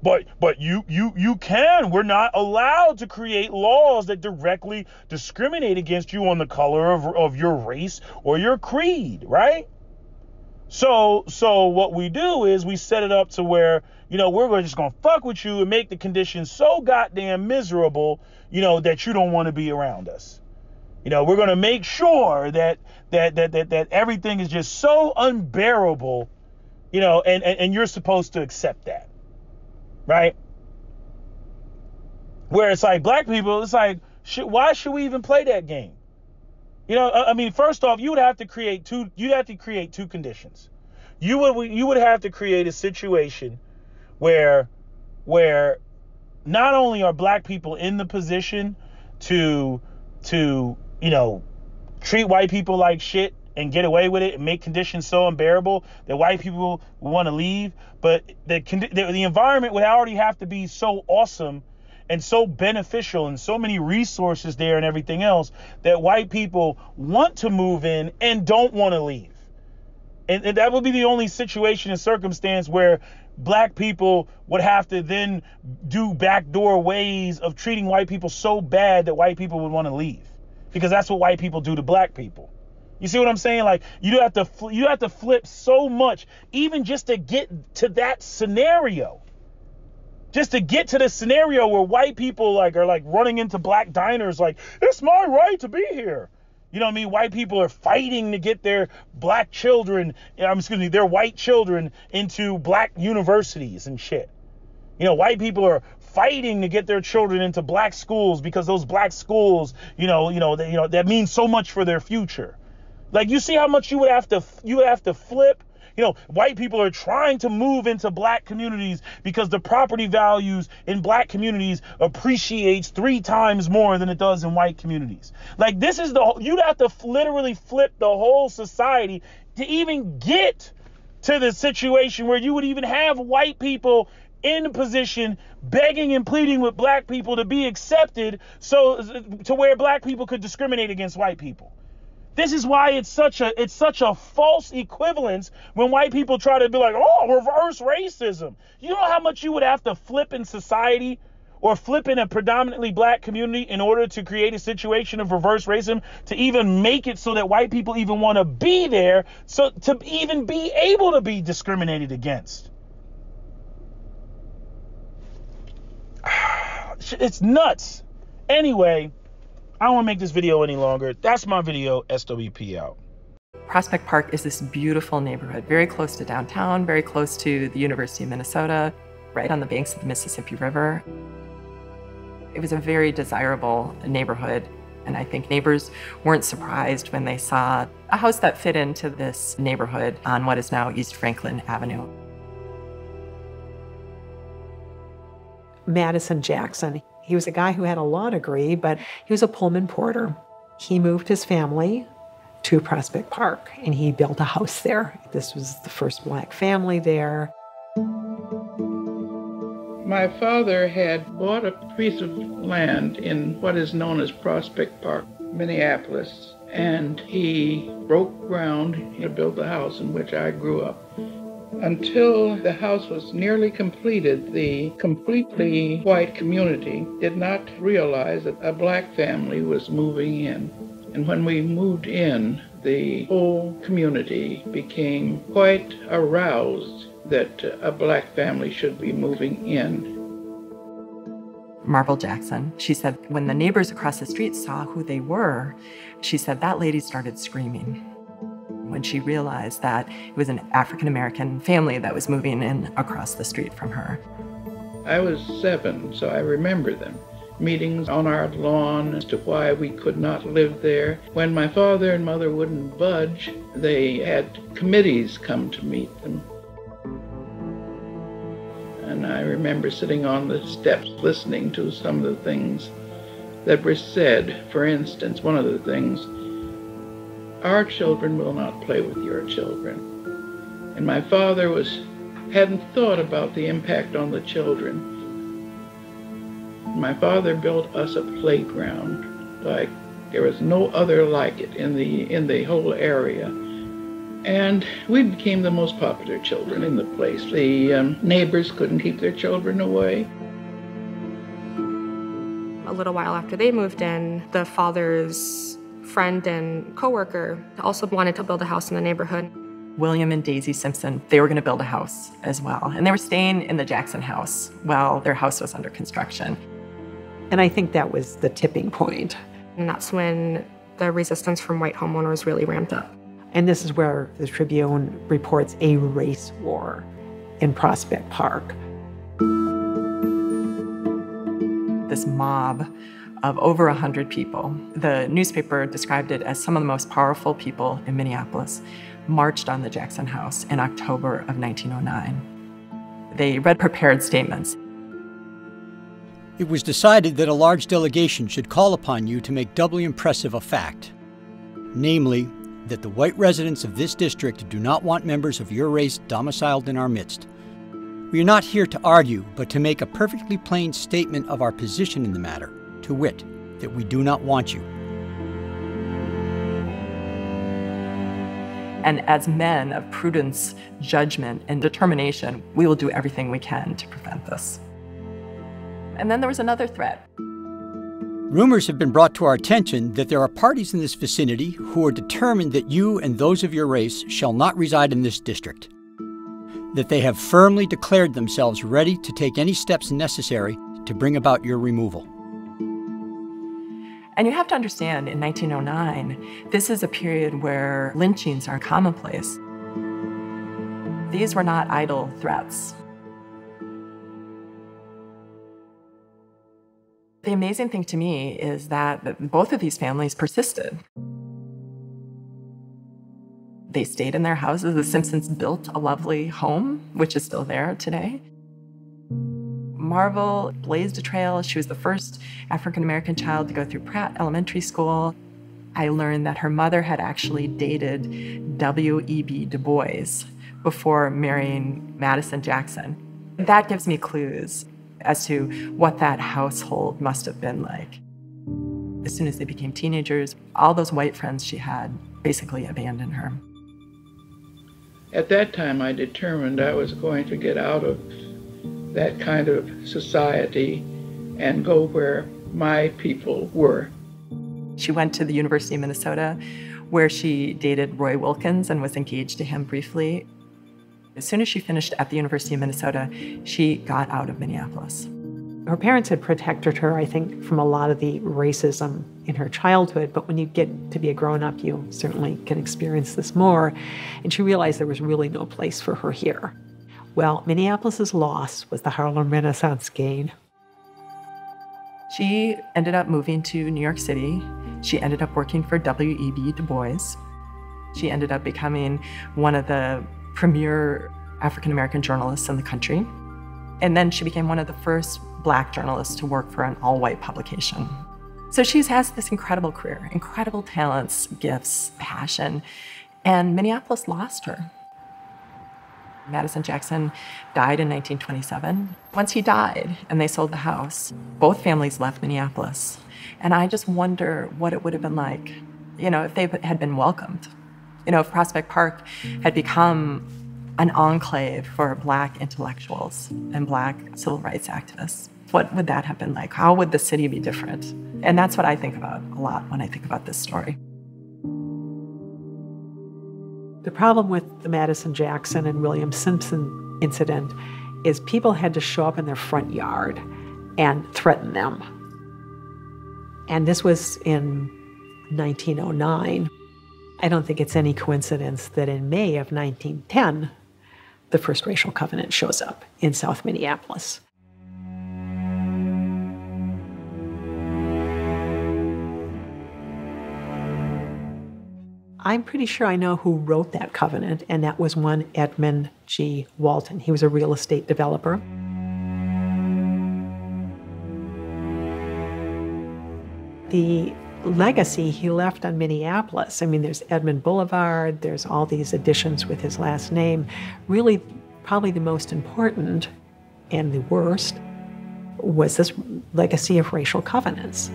But you can. We're not allowed to create laws that directly discriminate against you on the color of your race or your creed, right? So what we do is we set it up to where, we're just going to fuck with you and make the conditions so goddamn miserable, that you don't want to be around us. We're going to make sure that everything is just so unbearable, and you're supposed to accept that. Right? Where it's like black people, it's like, why should we even play that game? I mean, first off, you'd have to create two conditions. You would have to create a situation where not only are black people in the position to treat white people like shit and get away with it and make conditions so unbearable that white people want to leave, but the environment would already have to be so awesome and so beneficial and so many resources there and everything else that white people want to move in and don't want to leave. And that would be the only situation and circumstance where black people would have to then do backdoor ways of treating white people so bad that white people would want to leave, because that's what white people do to black people. You see what I'm saying? Like, you have to flip so much, even just to get to that scenario. Just to get to the scenario where white people are running into black diners like, it's my right to be here. You know what I mean? White people are fighting to get their black children, their white children into black universities and shit. You know, white people are fighting to get their children into black schools because those black schools, that means so much for their future. Like, you see how much you would have to flip? You know, white people are trying to move into black communities because the property values in black communities appreciates 3 times more than it does in white communities. Like, this is you'd have to literally flip the whole society to even get to the situation where you would even have white people in a position begging and pleading with black people to be accepted, so to where black people could discriminate against white people. This is why it's such a false equivalence when white people try to be like, oh, reverse racism. You know how much you would have to flip in society or flip in a predominantly black community in order to create a situation of reverse racism, to even make it so that white people even want to be there, so to even be able to be discriminated against. It's nuts. Anyway, I don't want to make this video any longer. That's my video. SWP out. Prospect Park is this beautiful neighborhood, very close to downtown, very close to the University of Minnesota, right on the banks of the Mississippi River. It was a very desirable neighborhood, and I think neighbors weren't surprised when they saw a house that fit into this neighborhood on what is now East Franklin Avenue. Madison Jackson. He was a guy who had a law degree, but he was a Pullman porter. He moved his family to Prospect Park, and he built a house there. This was the first black family there. My father had bought a piece of land in what is known as Prospect Park, Minneapolis, and he broke ground to build the house in which I grew up. Until the house was nearly completed, the completely white community did not realize that a black family was moving in. And when we moved in, the whole community became quite aroused that a black family should be moving in. Marble Jackson, she said, when the neighbors across the street saw who they were, she said that lady started screaming when she realized that it was an African-American family that was moving in across the street from her. I was 7, so I remember them. Meetings on our lawn as to why we could not live there. When my father and mother wouldn't budge, they had committees come to meet them. And I remember sitting on the steps listening to some of the things that were said. For instance, one of the things, our children will not play with your children. And my father hadn't thought about the impact on the children. My father built us a playground like there was no other like it in the whole area. And we became the most popular children in the place. The neighbors couldn't keep their children away. A little while after they moved in, the father's friend and coworker also wanted to build a house in the neighborhood. William and Daisy Simpson, they were going to build a house as well. And they were staying in the Jackson house while their house was under construction. And I think that was the tipping point. And that's when the resistance from white homeowners really ramped up. And this is where the Tribune reports a race war in Prospect Park. This mob of over 100 people, the newspaper described it as some of the most powerful people in Minneapolis, marched on the Jackson House in October of 1909. They read prepared statements. It was decided that a large delegation should call upon you to make doubly impressive a fact, namely, that the white residents of this district do not want members of your race domiciled in our midst. We are not here to argue, but to make a perfectly plain statement of our position in the matter, to wit, that we do not want you. And as men of prudence, judgment, and determination, we will do everything we can to prevent this. And then there was another threat. Rumors have been brought to our attention that there are parties in this vicinity who are determined that you and those of your race shall not reside in this district, that they have firmly declared themselves ready to take any steps necessary to bring about your removal. And you have to understand, in 1909, this is a period where lynchings are commonplace. These were not idle threats. The amazing thing to me is that both of these families persisted. They stayed in their houses. The Simpsons built a lovely home, which is still there today. Marvel blazed a trail. She was the first African-American child to go through Pratt Elementary School. I learned that her mother had actually dated W.E.B. Du Bois before marrying Madison Jackson. That gives me clues as to what that household must have been like. As soon as they became teenagers, all those white friends she had basically abandoned her. At that time, I determined I was going to get out of that kind of society and go where my people were. She went to the University of Minnesota, where she dated Roy Wilkins and was engaged to him briefly. As soon as she finished at the University of Minnesota, she got out of Minneapolis. Her parents had protected her, I think, from a lot of the racism in her childhood, but when you get to be a grown-up, you certainly can experience this more. And she realized there was really no place for her here. Well, Minneapolis's loss was the Harlem Renaissance gain. She ended up moving to New York City. She ended up working for W.E.B. Du Bois. She ended up becoming one of the premier African-American journalists in the country. And then she became one of the first Black journalists to work for an all-white publication. So she has this incredible career, incredible talents, gifts, passion, and Minneapolis lost her. Madison Jackson died in 1927. Once he died and they sold the house, both families left Minneapolis. And I just wonder what it would have been like, if they had been welcomed. If Prospect Park had become an enclave for Black intellectuals and Black civil rights activists. What would that have been like? How would the city be different? And that's what I think about a lot when I think about this story. The problem with the Madison Jackson and William Simpson incident is people had to show up in their front yard and threaten them. And this was in 1909. I don't think it's any coincidence that in May of 1910, the first racial covenant shows up in South Minneapolis. I'm pretty sure I know who wrote that covenant, and that was one Edmund G. Walton. He was a real estate developer. The legacy he left on Minneapolis, there's Edmund Boulevard, there's all these additions with his last name. Really, probably the most important and the worst was this legacy of racial covenants.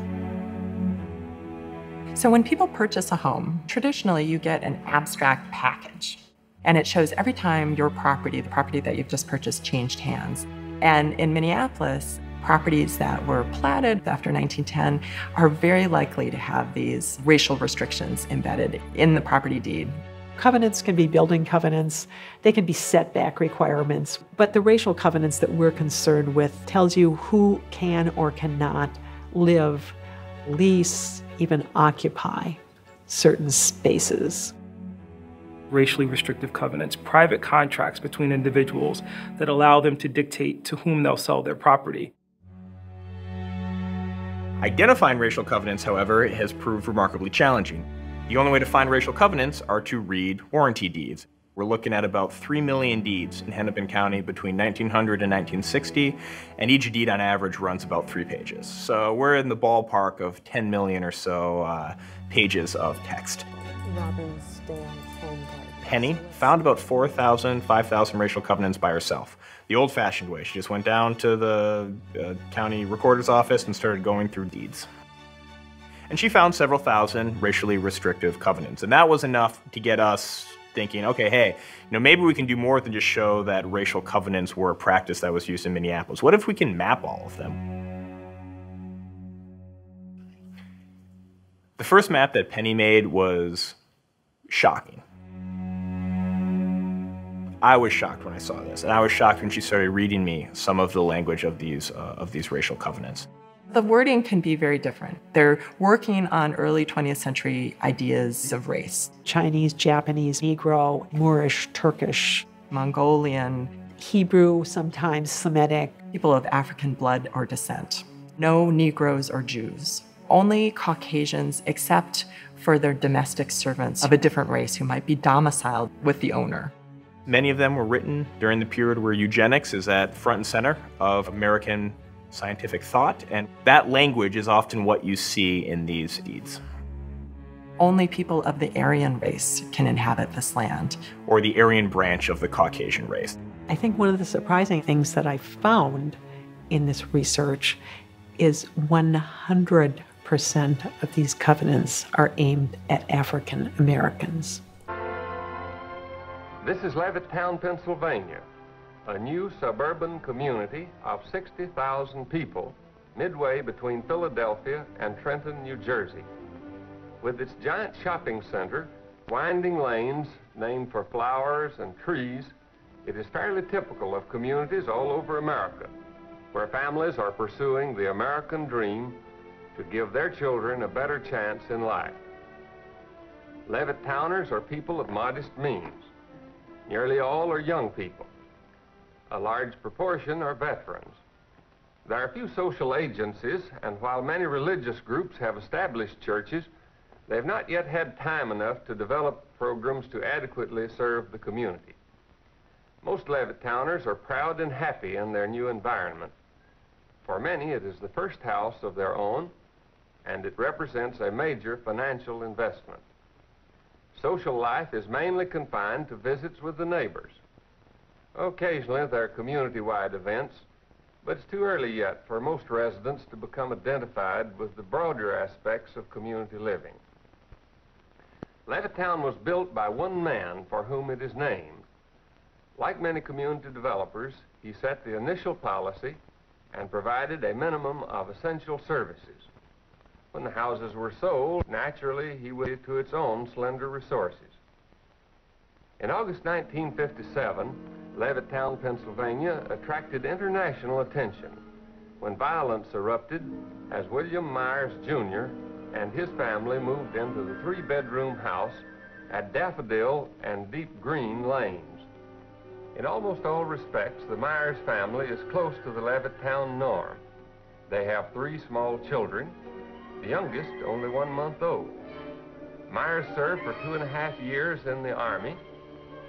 So when people purchase a home, traditionally you get an abstract package. And it shows every time your property, the property that you've just purchased, changed hands. And in Minneapolis, properties that were platted after 1910 are very likely to have these racial restrictions embedded in the property deed. Covenants can be building covenants, they can be setback requirements, but the racial covenants that we're concerned with tells you who can or cannot live, lease, even occupy certain spaces. Racially restrictive covenants, private contracts between individuals that allow them to dictate to whom they'll sell their property. Identifying racial covenants, however, has proved remarkably challenging. The only way to find racial covenants are to read warranty deeds. We're looking at about 3 million deeds in Hennepin County between 1900 and 1960, and each deed on average runs about 3 pages. So we're in the ballpark of 10 million or so pages of text. Penny found about 4,000, 5,000 racial covenants by herself. The old-fashioned way. She just went down to the county recorder's office and started going through deeds. And she found several thousand racially restrictive covenants, and that was enough to get us thinking, okay, hey, maybe we can do more than just show that racial covenants were a practice that was used in Minneapolis. What if we can map all of them? The first map that Penny made was shocking. I was shocked when I saw this, and I was shocked when she started reading me some of the language of these racial covenants. The wording can be very different. They're working on early 20th century ideas of race. Chinese, Japanese, Negro, Moorish, Turkish, Mongolian, Hebrew, sometimes Semitic. People of African blood or descent. No Negroes or Jews. Only Caucasians except for their domestic servants of a different race who might be domiciled with the owner. Many of them were written during the period where eugenics is at front and center of American scientific thought, and that language is often what you see in these deeds. Only people of the Aryan race can inhabit this land. Or the Aryan branch of the Caucasian race. I think one of the surprising things that I found in this research is 100% of these covenants are aimed at African Americans. This is Levittown, Pennsylvania, a new suburban community of 60,000 people midway between Philadelphia and Trenton, New Jersey. With its giant shopping center, winding lanes named for flowers and trees, it is fairly typical of communities all over America, where families are pursuing the American dream to give their children a better chance in life. Levittowners are people of modest means. Nearly all are young people. A large proportion are veterans. There are few social agencies, and while many religious groups have established churches, they have not yet had time enough to develop programs to adequately serve the community. Most Levittowners are proud and happy in their new environment. For many, it is the first house of their own, and it represents a major financial investment. Social life is mainly confined to visits with the neighbors. Occasionally, there are community-wide events, but it's too early yet for most residents to become identified with the broader aspects of community living. Levittown was built by one man for whom it is named. Like many community developers, he set the initial policy and provided a minimum of essential services. When the houses were sold, naturally, he went to its own slender resources. In August 1957, Levittown, Pennsylvania attracted international attention when violence erupted as William Myers, Jr. and his family moved into the 3-bedroom house at Daffodil and Deep Green Lanes. In almost all respects, the Myers family is close to the Levittown norm. They have 3 small children, the youngest only 1 month old. Myers served for 2.5 years in the Army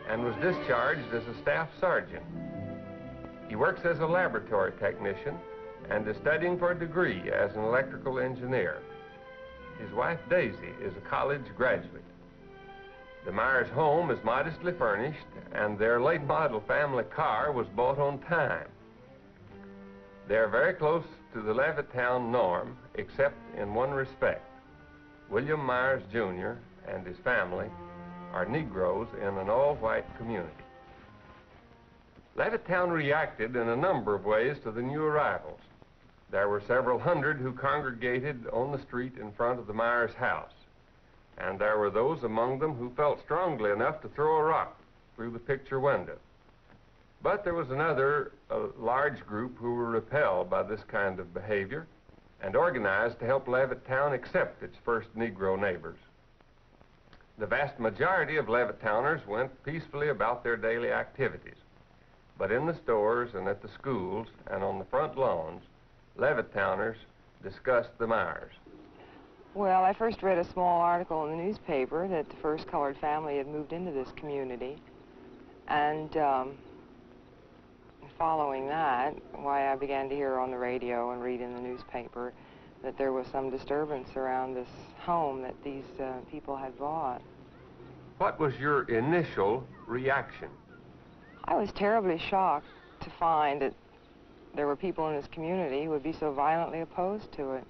and was discharged as a staff sergeant. He works as a laboratory technician and is studying for a degree as an electrical engineer. His wife, Daisy, is a college graduate. The Myers home is modestly furnished, and their late model family car was bought on time. They are very close to the Levittown norm, except in one respect. William Myers, Jr. and his family are Negroes in an all-white community. Levittown reacted in a number of ways to the new arrivals. There were several hundred who congregated on the street in front of the Myers house, and there were those among them who felt strongly enough to throw a rock through the picture window. But there was another large group who were repelled by this kind of behavior and organized to help Levittown accept its first Negro neighbors. The vast majority of Levittowners went peacefully about their daily activities, but in the stores and at the schools and on the front lawns, Levittowners discussed the Myers. Well, I first read a small article in the newspaper that the first colored family had moved into this community, and following that, why I began to hear on the radio and read in the newspaper that there was some disturbance around this home that these people had bought. What was your initial reaction? I was terribly shocked to find that there were people in this community who would be so violently opposed to it.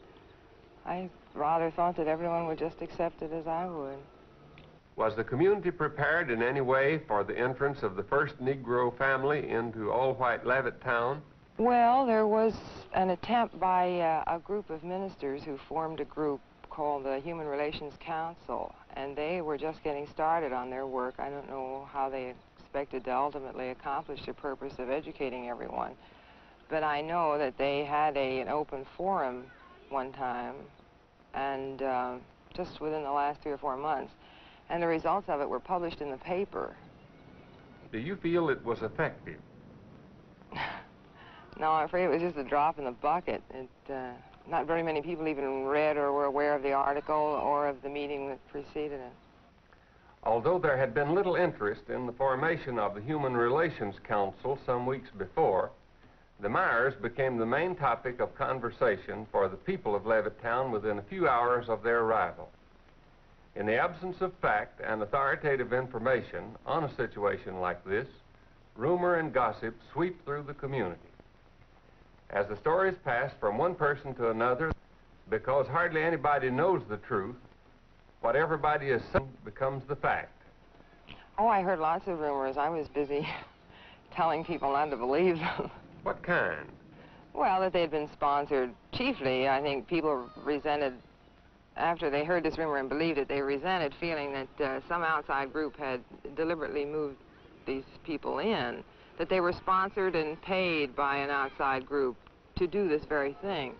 I rather thought that everyone would just accept it as I would. Was the community prepared in any way for the entrance of the first Negro family into all-white Levittown? Well, there was an attempt by a group of ministers who formed a group called the Human Relations Council, and they were just getting started on their work. I don't know how they expected to ultimately accomplish the purpose of educating everyone, but I know that they had an open forum one time, and just within the last 3 or 4 months, and the results of it were published in the paper. Do you feel it was effective? No, I'm afraid it was just a drop in the bucket. Not very many people even read or were aware of the article or of the meeting that preceded it. Although there had been little interest in the formation of the Human Relations Council some weeks before, the Myers became the main topic of conversation for the people of Levittown within a few hours of their arrival. In the absence of fact and authoritative information on a situation like this, rumor and gossip sweep through the community. As the stories pass from one person to another, because hardly anybody knows the truth, what everybody is saying becomes the fact. Oh, I heard lots of rumors. I was busy telling people not to believe them. What kind? Well, that they'd been sponsored. Chiefly, I think people resented, after they heard this rumor and believed it, they resented feeling that some outside group had deliberately moved these people in, that they were sponsored and paid by an outside group to do this very thing.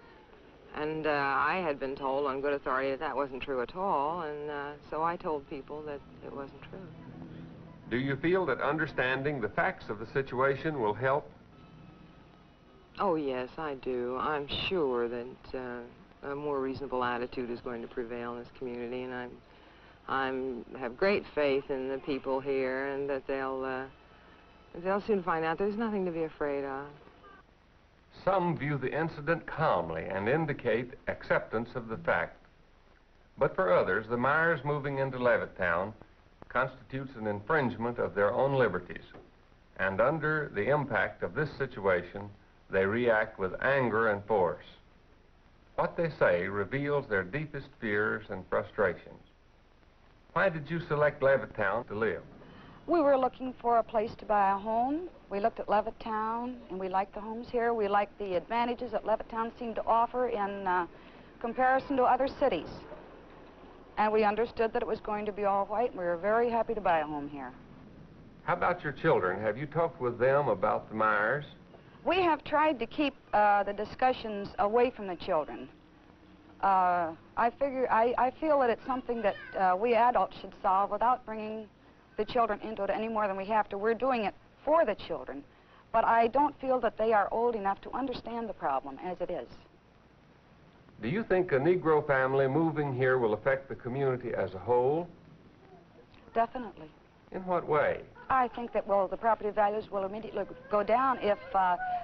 And I had been told on good authority that that wasn't true at all, and so I told people that it wasn't true. Do you feel that understanding the facts of the situation will help? Oh, yes, I do. I'm sure that a more reasonable attitude is going to prevail in this community, and I have great faith in the people here, and that they'll soon find out there's nothing to be afraid of. Some view the incident calmly and indicate acceptance of the fact. But for others, the Myers moving into Levittown constitutes an infringement of their own liberties. And under the impact of this situation, they react with anger and force. What they say reveals their deepest fears and frustrations. Why did you select Levittown to live? We were looking for a place to buy a home. We looked at Levittown, and we liked the homes here. We liked the advantages that Levittown seemed to offer in comparison to other cities. And we understood that it was going to be all white, and we were very happy to buy a home here. How about your children? Have you talked with them about the Myers? We have tried to keep the discussions away from the children. I feel that it's something that we adults should solve without bringing the children into it any more than we have to. We're doing it for the children, but I don't feel that they are old enough to understand the problem as it is. Do you think a Negro family moving here will affect the community as a whole? Definitely. In what way? I think that, well, the property values will immediately go down if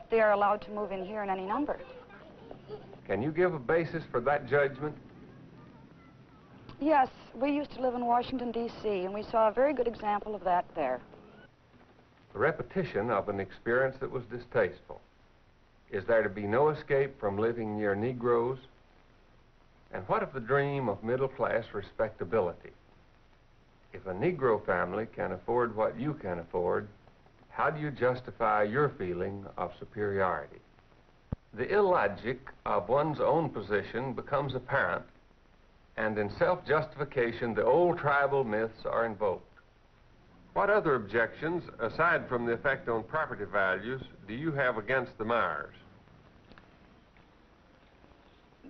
they are allowed to move in here in any number. Can you give a basis for that judgment? Yes, we used to live in Washington, D.C., and we saw a very good example of that there. The repetition of an experience that was distasteful. Is there to be no escape from living near Negroes? And what of the dream of middle-class respectability? If a Negro family can afford what you can afford, how do you justify your feeling of superiority? The illogic of one's own position becomes apparent, and in self-justification, the old tribal myths are invoked. What other objections, aside from the effect on property values, do you have against the Myers?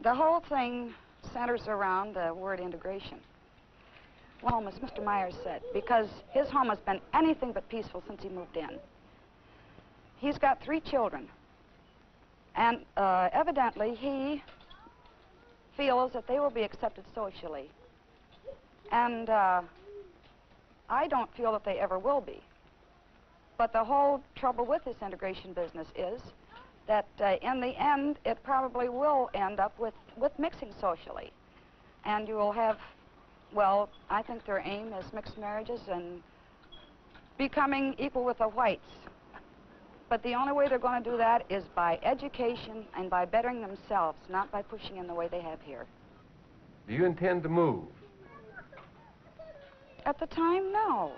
The whole thing centers around the word integration. Well, as Mr. Myers said, because his home has been anything but peaceful since he moved in. He's got 3 children, and evidently he feels that they will be accepted socially. And I don't feel that they ever will be. But the whole trouble with this integration business is that in the end, it probably will end up with mixing socially. And you will have, well, I think their aim is mixed marriages and becoming equal with the whites. But the only way they're going to do that is by education and by bettering themselves, not by pushing in the way they have here. Do you intend to move? At the time, no.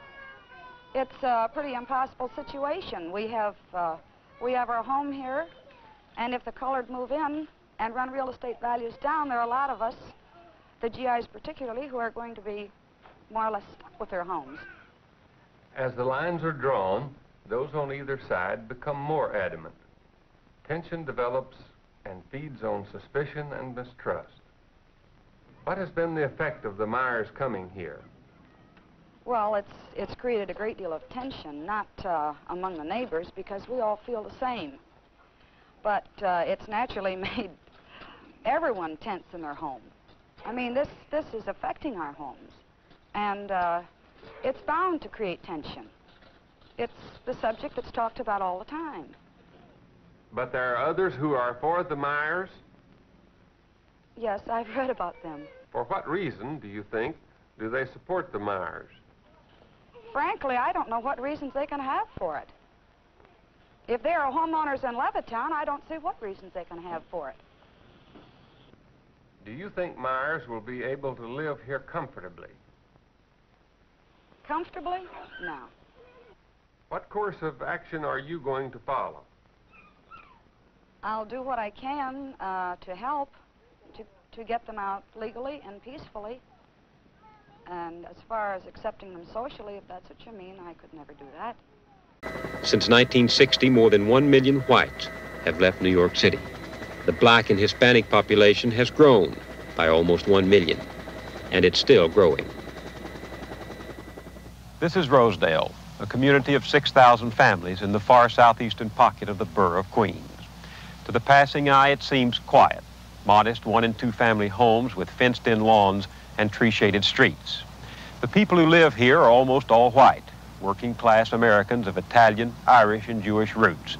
It's a pretty impossible situation. We have our home here, and if the colored move in and run real estate values down, there are a lot of us, the GIs particularly, who are going to be more or less stuck with their homes. As the lines are drawn, those on either side become more adamant. Tension develops and feeds on suspicion and mistrust. What has been the effect of the Myers coming here? Well, it's created a great deal of tension, not among the neighbors, because we all feel the same. But it's naturally made everyone tense in their home. I mean, this is affecting our homes, and it's bound to create tension. It's the subject that's talked about all the time. But there are others who are for the Myers? Yes, I've read about them. For what reason, do you think, do they support the Myers? Frankly, I don't know what reasons they can have for it. If there are homeowners in Levittown, I don't see what reasons they can have for it. Do you think Myers will be able to live here comfortably? Comfortably? No. What course of action are you going to follow? I'll do what I can to help, to get them out legally and peacefully. And as far as accepting them socially, if that's what you mean, I could never do that. Since 1960, more than 1 million whites have left New York City. The black and Hispanic population has grown by almost 1 million, and it's still growing. This is Rosedale, a community of 6,000 families in the far southeastern pocket of the borough of Queens. To the passing eye, it seems quiet. Modest 1- and 2-family homes with fenced-in lawns and tree-shaded streets. The people who live here are almost all white, working-class Americans of Italian, Irish, and Jewish roots.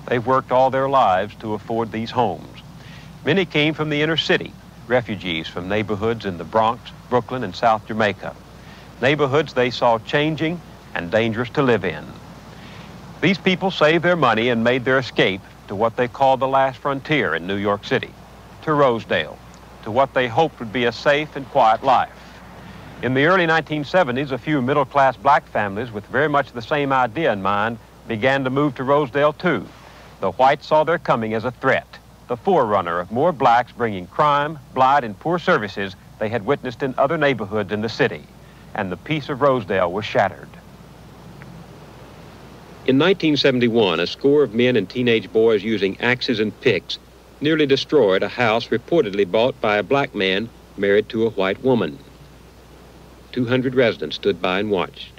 They've worked all their lives to afford these homes. Many came from the inner city, refugees from neighborhoods in the Bronx, Brooklyn, and South Jamaica. Neighborhoods they saw changing and dangerous to live in. These people saved their money and made their escape to what they called the last frontier in New York City, to Rosedale, to what they hoped would be a safe and quiet life. In the early 1970s, a few middle-class black families with very much the same idea in mind began to move to Rosedale too. The whites saw their coming as a threat, the forerunner of more blacks bringing crime, blight, and poor services they had witnessed in other neighborhoods in the city. And the peace of Rosedale was shattered. In 1971, a score of men and teenage boys using axes and picks nearly destroyed a house reportedly bought by a black man married to a white woman. 200 residents stood by and watched.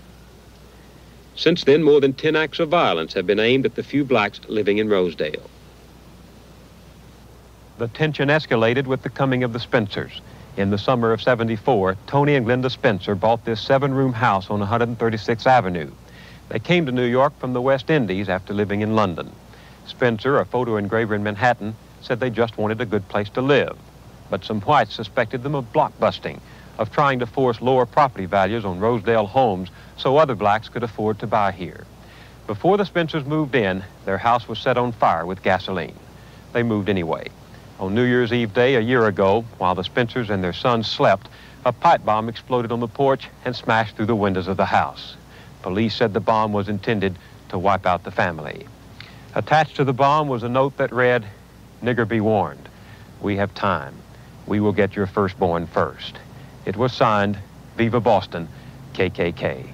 Since then, more than 10 acts of violence have been aimed at the few blacks living in Rosedale. The tension escalated with the coming of the Spencers. In the summer of '74, Tony and Glenda Spencer bought this 7-room house on 136th Avenue. They came to New York from the West Indies after living in London. Spencer, a photo engraver in Manhattan, said they just wanted a good place to live. But some whites suspected them of blockbusting, of trying to force lower property values on Rosedale homes so other blacks could afford to buy here. Before the Spencers moved in, their house was set on fire with gasoline. They moved anyway. On New Year's Eve day a year ago, while the Spencers and their sons slept, a pipe bomb exploded on the porch and smashed through the windows of the house. Police said the bomb was intended to wipe out the family. Attached to the bomb was a note that read, "Nigger, be warned. We have time. We will get your firstborn first." It was signed, Viva Boston, KKK.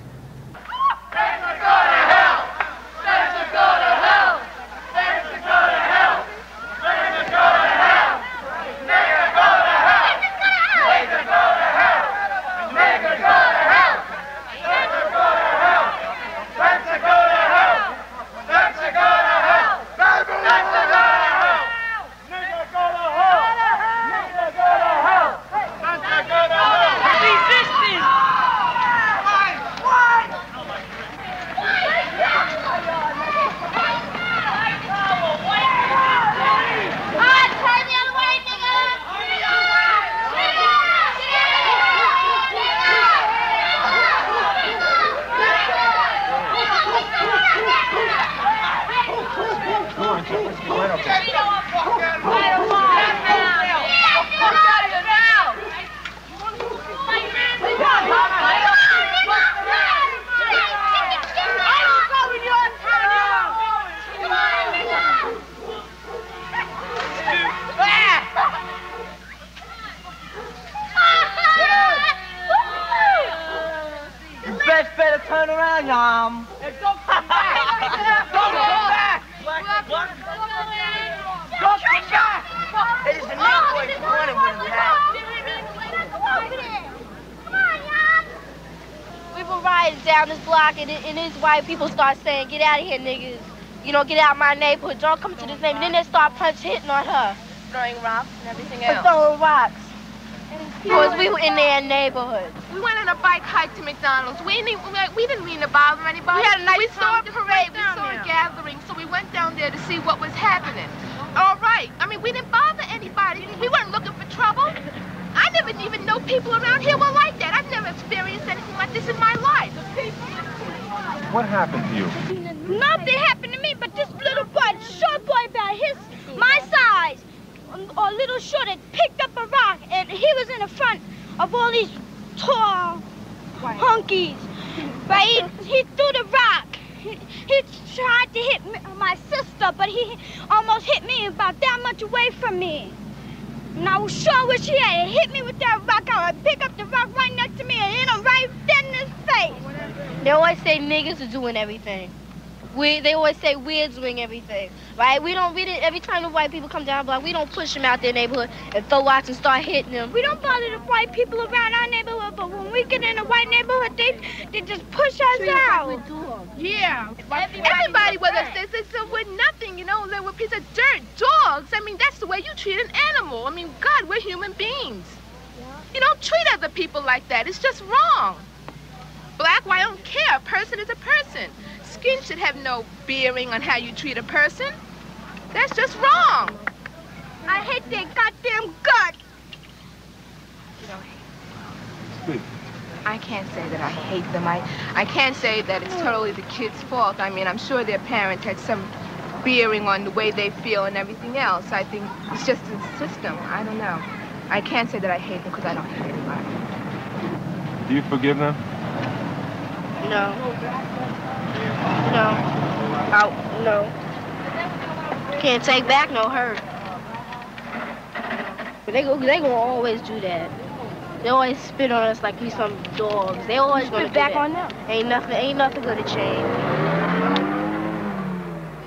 guys better turn around, Yum. Hey, don't come back! Don't come back! What? Don't come back! Hey, there's a neighbor in the corner with him now. We were riding down this block, and these white people start saying, "Get out of here, niggas. You know, get out of my neighborhood. Don't come to this neighborhood." And then they start hitting on her. Throwing rocks and everything else. Throwing rocks. Because we were in their neighborhood. We went on a bike hike to McDonald's. We didn't mean to bother anybody. We had a nice We saw a parade. We down saw there. a gathering, so we went down there to see what was happening. All right. I mean, we didn't bother anybody. We weren't looking for trouble. I never even know people around here were like that. I've never experienced anything like this in my life. What happened to you? Nothing happened to me, but this little boy, short boy about my size, or little short, had picked up a rock, and he was in the front of all these tall hunkies. But he threw the rock. He tried to hit my sister, but he almost hit me about that much away from me. And I was sure wish he had hit me with that rock. I would pick up the rock right next to me and hit him right dead in his face. They always say niggas are doing everything. They always say we're doing everything, right? Every time the white people come down the block, we don't push them out their neighborhood and throw rocks and start hitting them. We don't bother the white people around our neighborhood, but when we get in a white neighborhood, they just push us out. Yeah. Everybody with us, they said we're nothing, you know, they were a piece of dirt, dogs. I mean, that's the way you treat an animal. I mean, God, we're human beings. You don't treat other people like that. It's just wrong. Black, white, I don't care. A person is a person. Skin should have no bearing on how you treat a person. That's just wrong. I hate their goddamn guts. I can't say that I hate them. I can't say that it's totally the kids' fault. I mean, I'm sure their parents had some bearing on the way they feel and everything else. I think it's just the system. I don't know. I can't say that I hate them because I don't hate anybody. Do you forgive them? No. No. Can't take back no hurt. But they gonna always do that. They always spit on us like we some dogs. They always gonna do back that. on them. Ain't nothing gonna change.